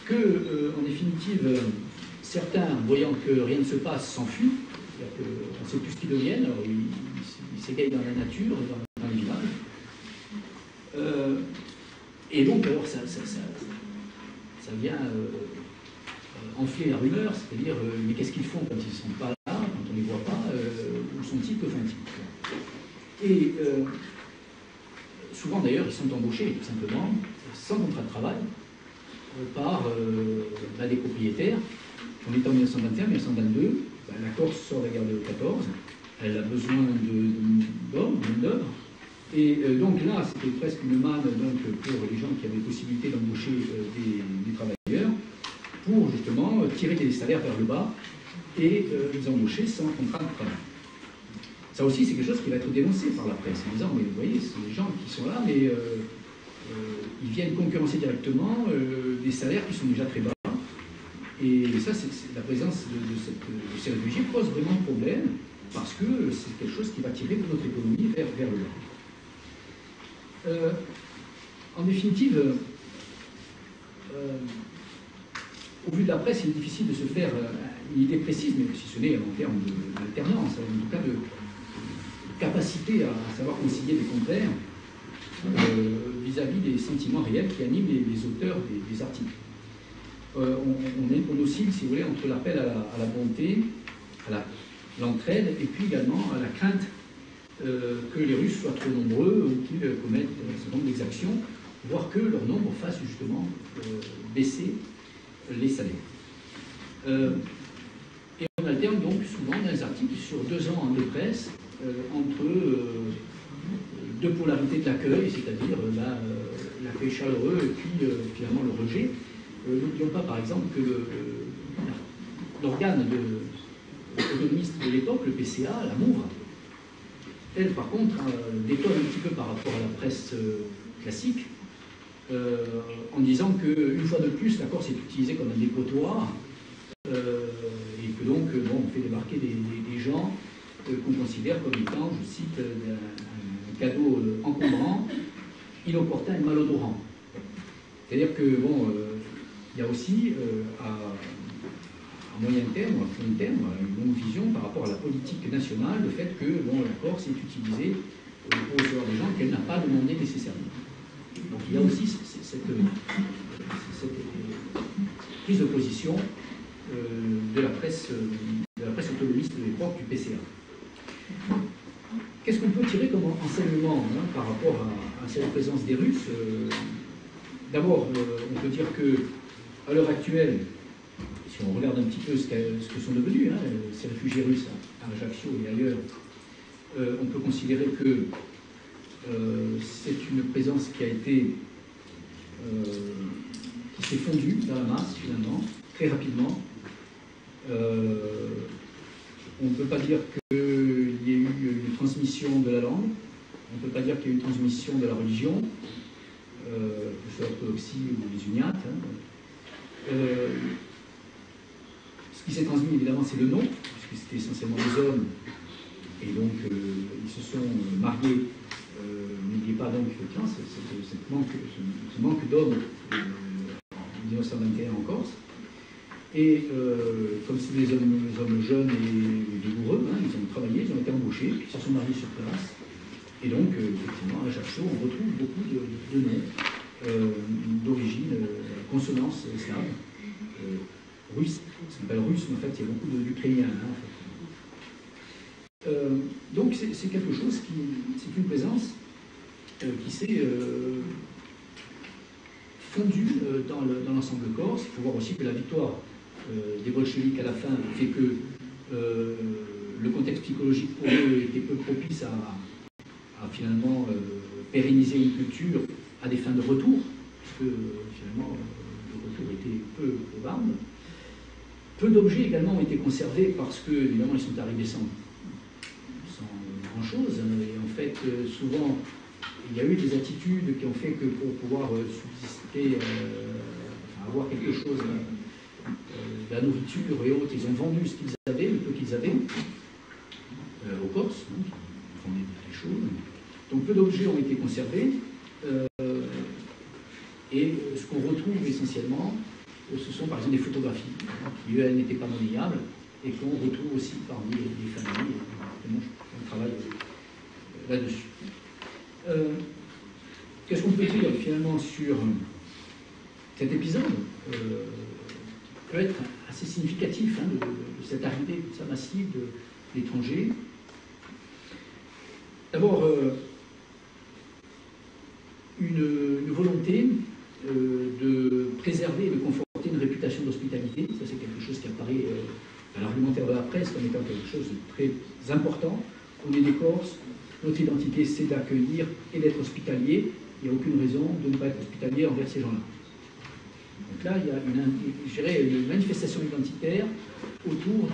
que, en définitive, certains, voyant que rien ne se passe, s'enfuient, c'est-à-dire qu'on ne sait plus ce qu'ils deviennent, alors ils s'égayent dans la nature, dans les villages. Et donc, alors, ça vient enfler la rumeur, c'est-à-dire, mais qu'est-ce qu'ils font quand ils ne sont pas là, quand on ne les voit pas, où sont-ils, que font-ils? Et souvent, d'ailleurs, ils sont embauchés, tout simplement, sans contrat de travail, par des propriétaires. On est en 1921-1922, la Corse sort de la guerre de 14, elle a besoin d'hommes, d'œuvre, et donc là, c'était presque une manne pour les gens qui avaient possibilité d'embaucher des travailleurs, pour justement tirer les salaires vers le bas et les embaucher sans contrat de travail. Ça aussi, c'est quelque chose qui va être dénoncé par la presse, en disant, mais vous voyez, c'est des gens qui sont là, mais ils viennent concurrencer directement des salaires qui sont déjà très bas. Et ça, la présence de ces réfugiés pose vraiment problème, parce que c'est quelque chose qui va tirer notre économie vers le bas. En définitive, au vu de la presse, il est difficile de se faire une idée précise, mais si ce n'est en termes d'alternance, en tout cas de capacité à savoir concilier des contraires vis-à-vis des sentiments réels qui animent les auteurs des articles. On oscille, si vous voulez, entre l'appel à la bonté, à l'entraide, et puis également à la crainte que les Russes soient trop nombreux ou qu'ils commettent un certain nombre d'exactions, voire que leur nombre fasse justement baisser les salaires. Et on alterne donc souvent dans les articles sur 2 ans de presse entre deux polarités d'accueil, c'est-à-dire l'accueil chaleureux et puis finalement le rejet. N'oublions pas par exemple que l'organe autonomiste de l'époque, le PCA, la Mouvre, elle par contre détonne un petit peu par rapport à la presse classique, en disant qu'une fois de plus, la Corse est utilisée comme un dépotoir, et que donc, on fait débarquer des gens qu'on considère comme étant, je cite, un cadeau encombrant, inopportun et malodorant. C'est-à-dire que, il y a aussi, à moyen terme ou à long terme, une longue vision par rapport à la politique nationale, le fait que, la Corse est utilisée pour recevoir des gens qu'elle n'a pas demandé nécessairement. Donc il y a aussi cette prise de position de la presse autonomiste de l'époque, du PCA. Qu'est-ce qu'on peut tirer comme enseignement par rapport à cette présence des Russes? D'abord, on peut dire qu'à l'heure actuelle, si on regarde un petit peu ce que sont devenus ces réfugiés russes à Ajaccio et ailleurs, on peut considérer que c'est une présence qui a été qui s'est fondue dans la masse finalement, très rapidement. On ne peut pas dire qu'il y ait eu une transmission de la langue, on ne peut pas dire qu'il y ait eu une transmission de la religion, que ce soit l'orthodoxie ou les uniates. Ce qui s'est transmis évidemment c'est le nom, puisque c'était essentiellement des hommes, et donc ils se sont mariés. N'oubliez pas donc ce manque d'hommes en 1921 en Corse. Et comme c'est des hommes jeunes et vigoureux, ils ont travaillé, ils ont été embauchés, puis ils se sont mariés sur place. Et donc, effectivement, à Ajaccio, on retrouve beaucoup de noms d'origine, consonance slave, russe, ce qu'on appelle russe, mais en fait, il y a beaucoup d'Ukrainiens. Donc, c'est quelque chose c'est une présence qui s'est fondue dans l'ensemble corse. Il faut voir aussi que la victoire des bolcheviks à la fin fait que le contexte psychologique pour eux était peu propice à finalement pérenniser une culture à des fins de retour, puisque finalement le retour était peu probable. Peu d'objets également ont été conservés parce que, évidemment, ils sont arrivés sans grand-chose. Et en fait, souvent, il y a eu des attitudes qui ont fait que pour pouvoir subsister, avoir quelque chose, de la nourriture et autres, ils ont vendu ce qu'ils avaient, le peu qu'ils avaient, aux Corses, hein, qui vendaient des choses. Donc peu d'objets ont été conservés. Et ce qu'on retrouve essentiellement, ce sont par exemple des photographies, qui elles n'étaient pas monnayables, et qu'on retrouve aussi parmi les familles. On travaille là-dessus. Qu'est-ce qu'on peut dire finalement sur cet épisode peut être assez significatif, hein, de cette arrivée de ça massive d'étrangers. D'abord, une volonté de préserver et de conforter une réputation d'hospitalité. Ça, c'est quelque chose qui apparaît dans l'argumentaire de la presse comme étant quelque chose de très important. On est des Corses, notre identité, c'est d'accueillir et d'être hospitalier. Il n'y a aucune raison de ne pas être hospitalier envers ces gens-là. Donc là, il y a une manifestation identitaire autour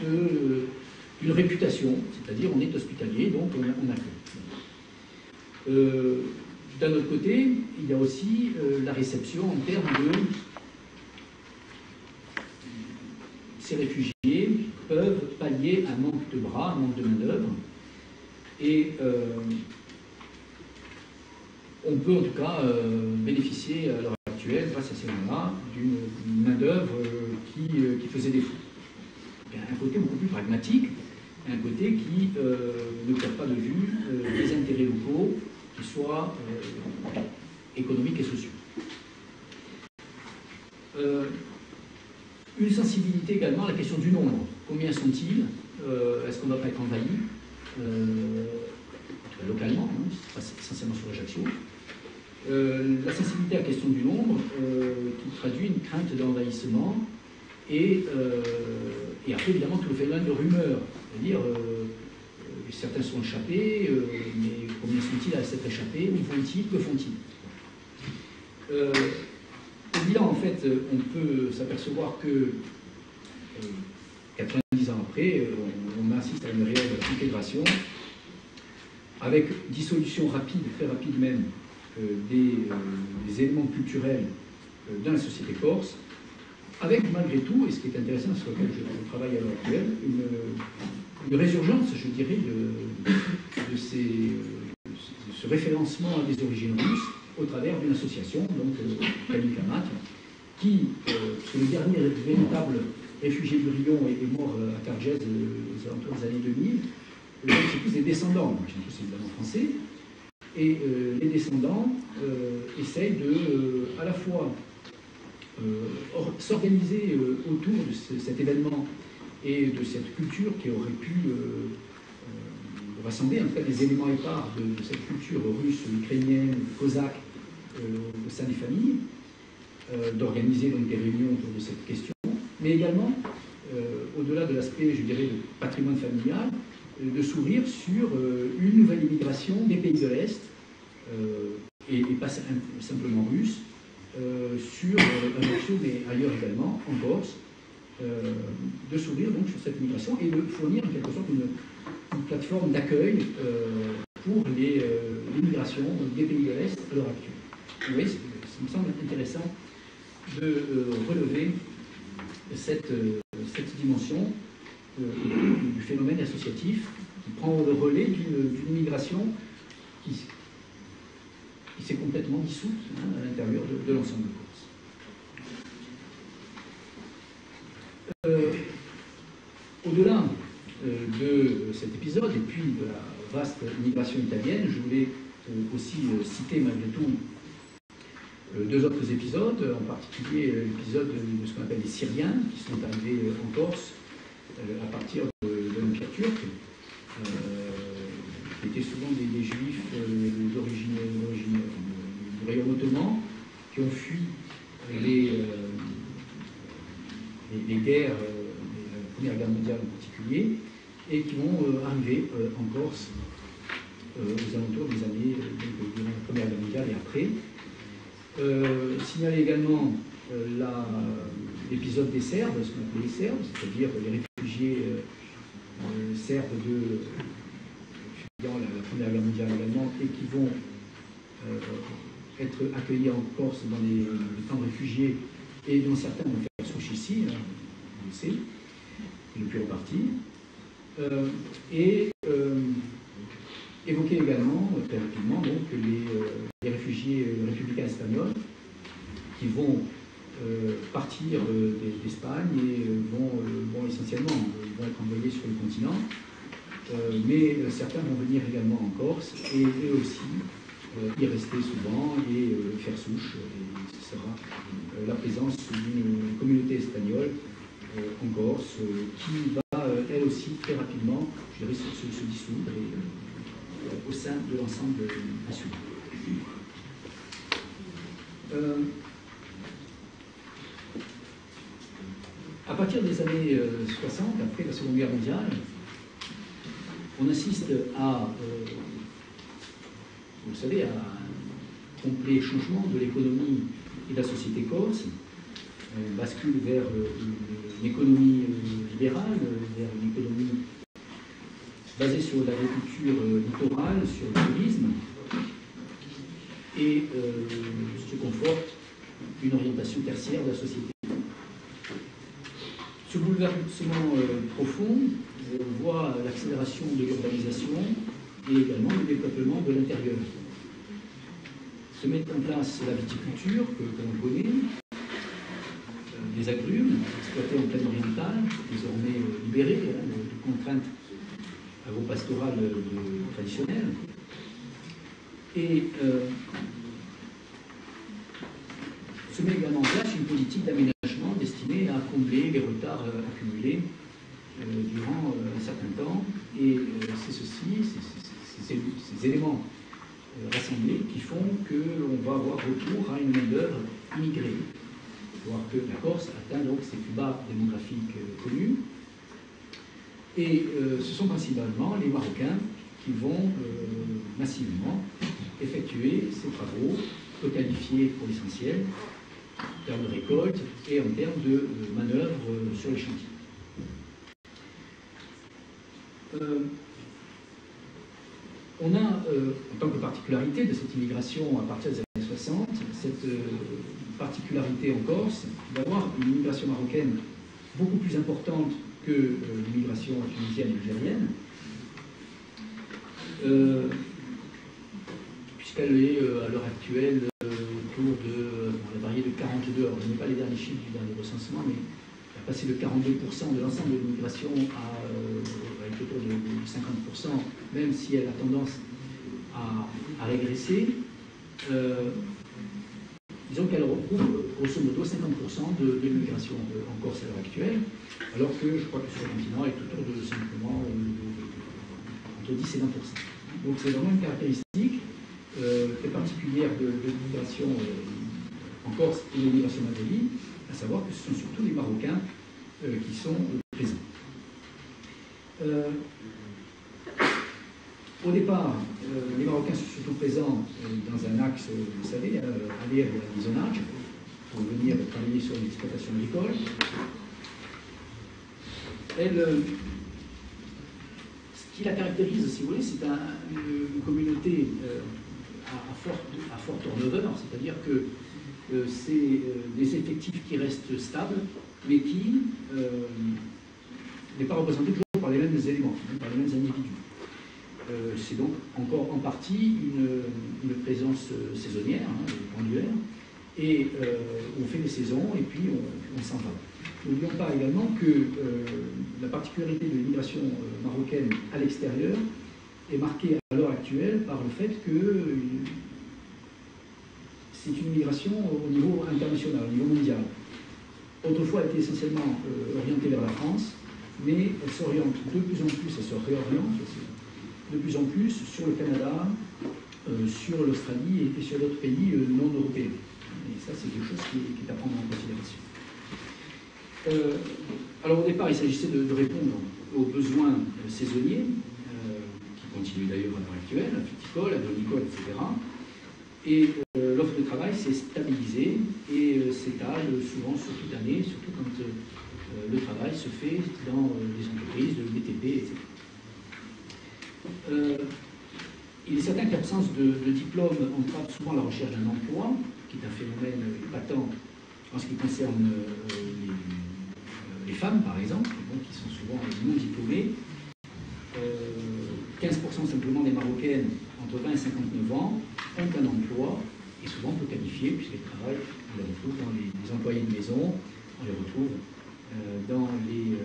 d'une réputation, c'est-à-dire on est hospitalier, donc on accueille. D'un autre côté, il y a aussi la réception en termes de ces réfugiés peuvent pallier un manque de bras, un manque de main-d'œuvre, et on peut en tout cas bénéficier à l'heure actuelle, grâce à ces gens-là, d'une main-d'œuvre qui faisait défaut. Il y a un côté beaucoup plus pragmatique, un côté qui ne perd pas de vue les intérêts locaux, qui soient économiques et sociaux. Une sensibilité également à la question du nombre. Combien sont-ils? Est-ce qu'on ne va pas être envahi localement, hein, essentiellement sur Ajaccio. La sensibilité à la question du nombre qui traduit une crainte d'envahissement et après évidemment tout le phénomène de rumeur, c'est-à-dire certains sont échappés, mais combien sont-ils à s'être échappés? Où vont-ils? Que font-ils? Au bilan, en fait, on peut s'apercevoir que 90 ans après, on assiste à une réelle intégration avec dissolution rapide, très rapide même, des éléments culturels dans la société corse, avec malgré tout, et ce qui est intéressant, sur lequel je travaille à l'heure actuelle, une résurgence, je dirais, de ce référencement à des origines russes au travers d'une association, donc Camille Kamat, qui, sur le dernier véritable réfugié du Rion est mort à Cargès aux alentours des années 2000, donc c'est tous des descendants, moi j'ai tous évidemment français, et les descendants essayent de, à la fois, s'organiser autour de cet événement et de cette culture qui aurait pu rassembler en tout cas des éléments épars de cette culture russe, ukrainienne, cosaque au sein des familles, d'organiser donc des réunions autour de cette question, mais également, au-delà de l'aspect, je dirais, de patrimoine familial, de s'ouvrir sur une nouvelle immigration des pays de l'Est, et pas simplement russe, sur Ajaccio, mais ailleurs également, en Corse, de s'ouvrir donc sur cette immigration et de fournir en quelque sorte une plateforme d'accueil pour l'immigration des pays de l'Est à l'heure actuelle. Vous voyez, ça me semble intéressant de relever cette dimension du phénomène associatif qui prend le relais d'une immigration qui s'est complètement dissoute à l'intérieur de l'ensemble de Corse. Au-delà de cet épisode et puis de la vaste immigration italienne, je voulais aussi citer malgré tout deux autres épisodes, en particulier l'épisode de ce qu'on appelle les Syriens, qui sont arrivés en Corse à partir de l'Empire turc, qui étaient souvent des juifs d'origine du royaume ottoman, qui ont fui les les guerres, la Première Guerre mondiale en particulier, et qui vont arriver en Corse aux alentours des années durant la Première Guerre mondiale et après. Signaler également l'épisode des Serbes, ce qu'on appelait les Serbes, c'est-à-dire les réfugiés serbes fuyant la Première Guerre mondiale également, et qui vont être accueillis en Corse dans les camps de réfugiés, et dont certains vont faire souche ici, hein, on le sait, et depuis repartir. Évoquer également, très rapidement, donc, les réfugiés républicains espagnols qui vont partir d'Espagne et vont essentiellement vont être envoyés sur le continent, mais certains vont venir également en Corse et eux aussi y rester souvent et faire souche. Et ce sera la présence d'une communauté espagnole en Corse qui va elle aussi très rapidement, je dirais, se dissoudre au sein de l'ensemble national. À partir des années 60, après la Seconde Guerre mondiale, on assiste à, vous le savez, à un complet changement de l'économie et de la société corse. On bascule vers une économie libérale, vers une économie basée sur l'agriculture littorale, sur le tourisme, et se conforte une orientation tertiaire de la société. Ce bouleversement profond voit l'accélération de l'urbanisation et également le développement de l'intérieur. Se met en place la viticulture que l'on connaît, les agrumes exploités en plaine orientale, désormais libérés de contraintes agro-pastorales traditionnelles, et se met également en place une politique d'aménagement destinée à combler les retards accumulés durant un certain temps, et c'est ces éléments rassemblés qui font qu'on va avoir recours à une main-d'œuvre immigrée. Il faut voir que la Corse atteint donc ses plus bas démographiques connus, et ce sont principalement les Marocains qui vont massivement effectuer ces travaux, peu qualifiés pour l'essentiel, en termes de récolte et en termes de manœuvre sur les chantiers. On a, en tant que particularité de cette immigration à partir des années 60, cette particularité en Corse d'avoir une immigration marocaine beaucoup plus importante que l'immigration tunisienne et algérienne, puisqu'elle est à l'heure actuelle autour de, elle a varié de 42, alors je n'ai pas les derniers chiffres du dernier recensement, mais elle a passé de 42% de l'ensemble de l'immigration à être autour de 50%, même si elle a tendance à régresser. Disons qu'elle recouvre grosso modo 50% de l'immigration en Corse à l'heure actuelle, alors que je crois que sur le continent elle est autour de simplement entre 10 et 20%. Donc c'est vraiment une caractéristique très particulière de l'immigration en Corse et de l'immigration maghrébine, à savoir que ce sont surtout les Marocains qui sont présents. Au départ, les Marocains sont surtout présents dans un axe, vous savez, aller à l'approvissionnage, pour venir travailler sur l'exploitation agricole. Ce qui la caractérise, si vous voulez, c'est une communauté à fort turnover, c'est-à-dire que c'est des effectifs qui restent stables, mais qui n'est pas représenté toujours par les mêmes éléments, par les mêmes individus. C'est donc encore en partie une présence saisonnière, pendulaire, et on fait des saisons et puis on s'en va. N'oublions pas également que la particularité de l'immigration marocaine à l'extérieur est marquée à l'heure actuelle par le fait que c'est une migration au niveau international, au niveau mondial. Autrefois, elle était essentiellement orientée vers la France, mais elle s'oriente de plus en plus, elle se réoriente de plus en plus sur le Canada, sur l'Australie et sur d'autres pays non européens. Et ça, c'est quelque chose qui est à prendre en considération. Alors au départ, il s'agissait de répondre aux besoins saisonniers, qui continuent d'ailleurs à l'heure actuelle, la viticole, la vinicole, etc. Et l'offre de travail s'est stabilisée et s'étale souvent sur toute l'année, surtout quand le travail se fait dans les entreprises de BTP, etc. Il est certain que l'absence de diplôme entrave souvent la recherche d'un emploi, qui est un phénomène épatant en ce qui concerne les femmes, par exemple, qui sont souvent non diplômées. 15% simplement des Marocaines entre 20 et 59 ans ont un emploi, et souvent peu qualifiés, puisqu'elles travaillent, on les retrouve dans les employés de maison, on les retrouve dans les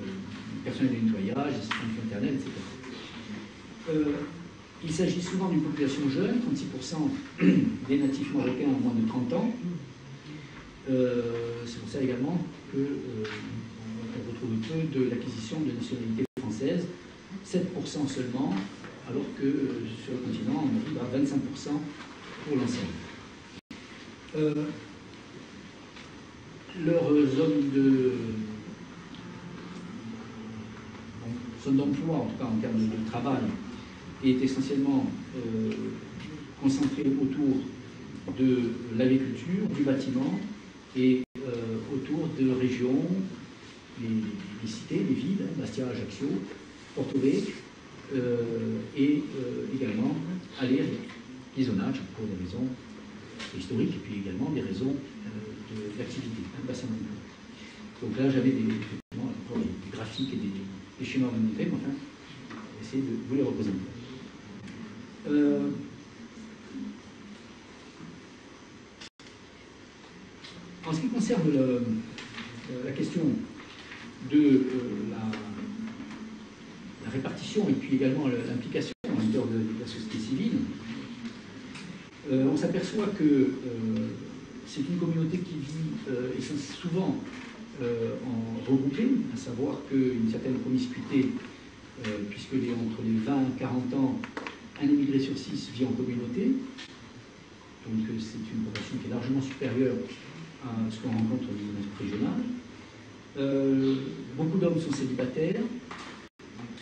personnels de nettoyage, les systèmes maternels, etc. Il s'agit souvent d'une population jeune, 36% des natifs marocains ont moins de 30 ans. C'est pour ça également qu'on retrouve peu de l'acquisition de nationalité française, 7% seulement, alors que sur le continent, on arrive à 25% pour l'ensemble. Leur zone d'emploi, en tout cas en termes de travail, est essentiellement concentrée autour de l'agriculture, du bâtiment et autour de régions, les cités, les villes, Bastia, Ajaccio, Porto Vecchio, et également à l'artisanage pour des raisons historiques et puis également des raisons d'activité, un bassin d'emploi. Donc là, j'avais des graphiques et des schémas à vous montrer, mais enfin, essayer de vous les représenter. En ce qui concerne la question de la répartition et puis également l'implication en dehors de la société civile, on s'aperçoit que c'est une communauté qui vit souvent en regroupée, à savoir qu'une certaine promiscuité, puisque entre les 20 et 40 ans, un émigré sur 6 vit en communauté, donc c'est une proportion qui est largement supérieure à ce qu'on rencontre au niveau régional. Beaucoup d'hommes sont célibataires,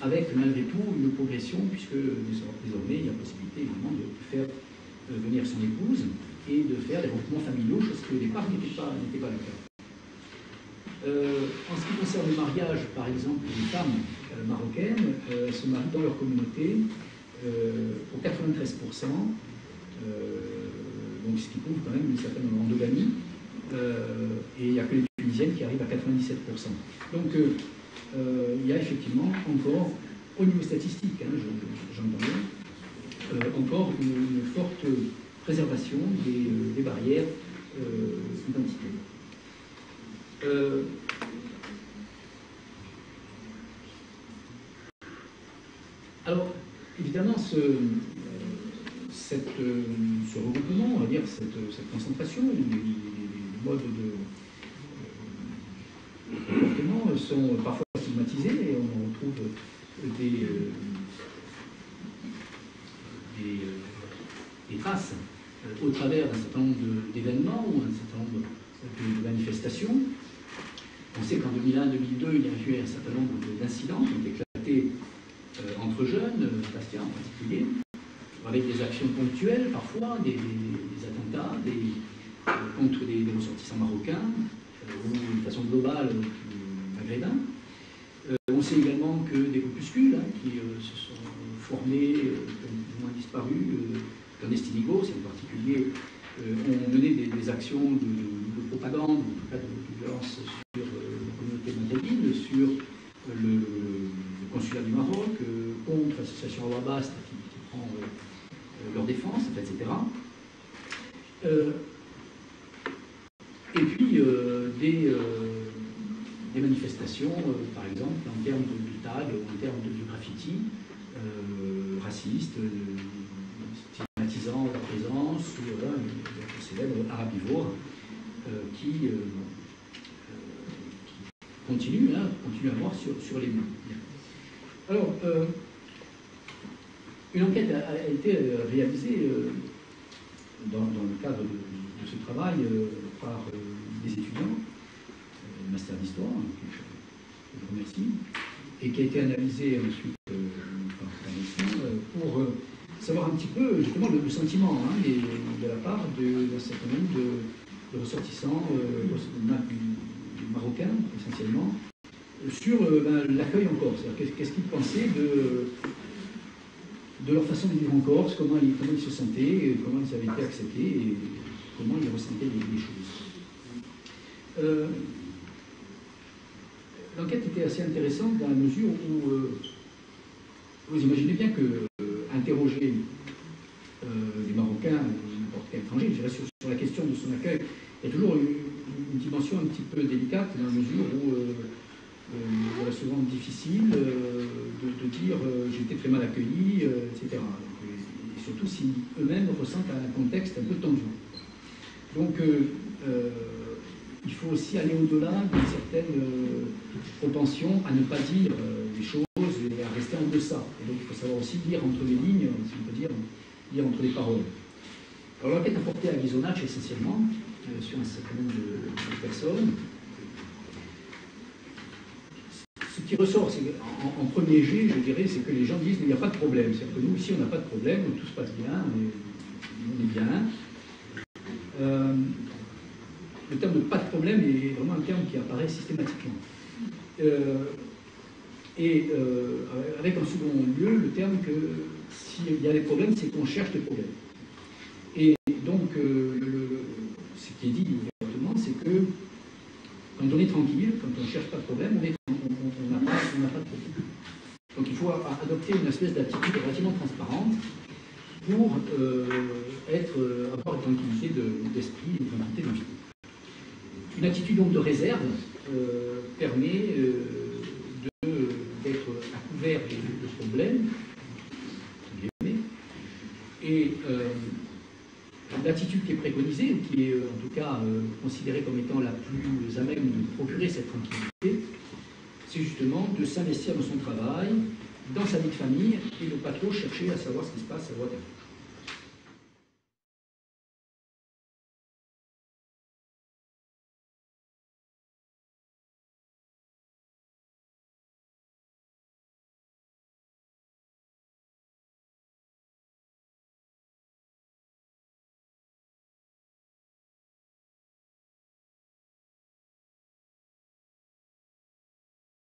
avec malgré tout une progression, puisque désormais il y a possibilité évidemment de faire venir son épouse et de faire des regroupements familiaux, chose que au départ n'était pas le cas. En ce qui concerne le mariage, par exemple, des femmes marocaines, elles se marient dans leur communauté pour 93%, donc ce qui prouve quand même une certaine endogamie, et il n'y a que les Tunisiennes qui arrivent à 97%. Donc il y a effectivement encore, au niveau statistique, j'entends bien, encore une forte préservation des barrières identitaires. Alors, évidemment, ce regroupement, on va dire, cette concentration, les modes de comportement sont parfois stigmatisés et on retrouve des traces au travers d'un certain nombre d'événements ou un certain nombre de manifestations. On sait qu'en 2001-2002, il y a eu un certain nombre d'incidents qui ont éclaté entre jeunes, Bastia en particulier, avec des actions ponctuelles parfois, des attentats contre des ressortissants marocains, ou de façon globale maghrébins. On sait également que des groupuscules qui se sont formés, qui ont plus ou moins disparu, clandestinigos en particulier, ont mené des actions de propagande, en tout cas de violence sur la communauté maghrébine, sur le consulat du Maroc, contre l'association Awabast qui prend leur défense, etc. Et puis des manifestations, par exemple, en termes de tag, en termes de graffiti, racistes, stigmatisant la présence, sur le célèbre Arabivore, qui continue à voir sur les murs. Alors, une enquête a été réalisée dans le cadre de ce travail par des étudiants, master d'histoire, que je remercie, et qui a été analysé ensuite par Vincent, pour savoir un petit peu justement le sentiment de la part d'un certain nombre de ressortissants marocains essentiellement sur l'accueil en Corse. Qu'est-ce qu'ils pensaient de leur façon de vivre en Corse, comment ils se sentaient, comment ils avaient été acceptés et comment ils ressentaient les choses. L'enquête était assez intéressante dans la mesure où vous imaginez bien que interroger les Marocains ou n'importe quel étranger, je dirais sur la question de son accueil, il y a toujours une dimension un petit peu délicate dans la mesure où il est souvent difficile de dire j'ai été très mal accueilli, etc. Et surtout si eux-mêmes ressentent un contexte un peu tendu. Donc il faut aussi aller au-delà d'une certaine propension à ne pas dire les choses et à rester en deçà. Et donc il faut savoir aussi lire entre les lignes, si on peut dire, lire entre les paroles. Alors l'enquête a porté à Ghisonaccia essentiellement, sur un certain nombre de personnes. Ce qui ressort, c'est en premier jet, je dirais, c'est que les gens disent qu'il n'y a pas de problème. C'est-à-dire que nous, ici, on n'a pas de problème, tout se passe bien, on est bien. Le terme de pas de problème est vraiment un terme qui apparaît systématiquement. Avec en second lieu le terme que s'il y a des problèmes, c'est qu'on cherche des problèmes. Et donc, ce qui est dit ouvertement, c'est que quand on est tranquille, quand on ne cherche pas de problème, on n'a pas de problème. Donc il faut adopter une espèce d'attitude relativement transparente pour avoir une tranquillité d'esprit, une tranquillité de vie. Une attitude donc de réserve permet d'être à couvert de problèmes, et l'attitude qui est préconisée, qui est en tout cas considérée comme étant la plus à même de procurer cette tranquillité, c'est justement de s'investir dans son travail, dans sa vie de famille, et de ne pas trop chercher à savoir ce qui se passe à droite à gauche.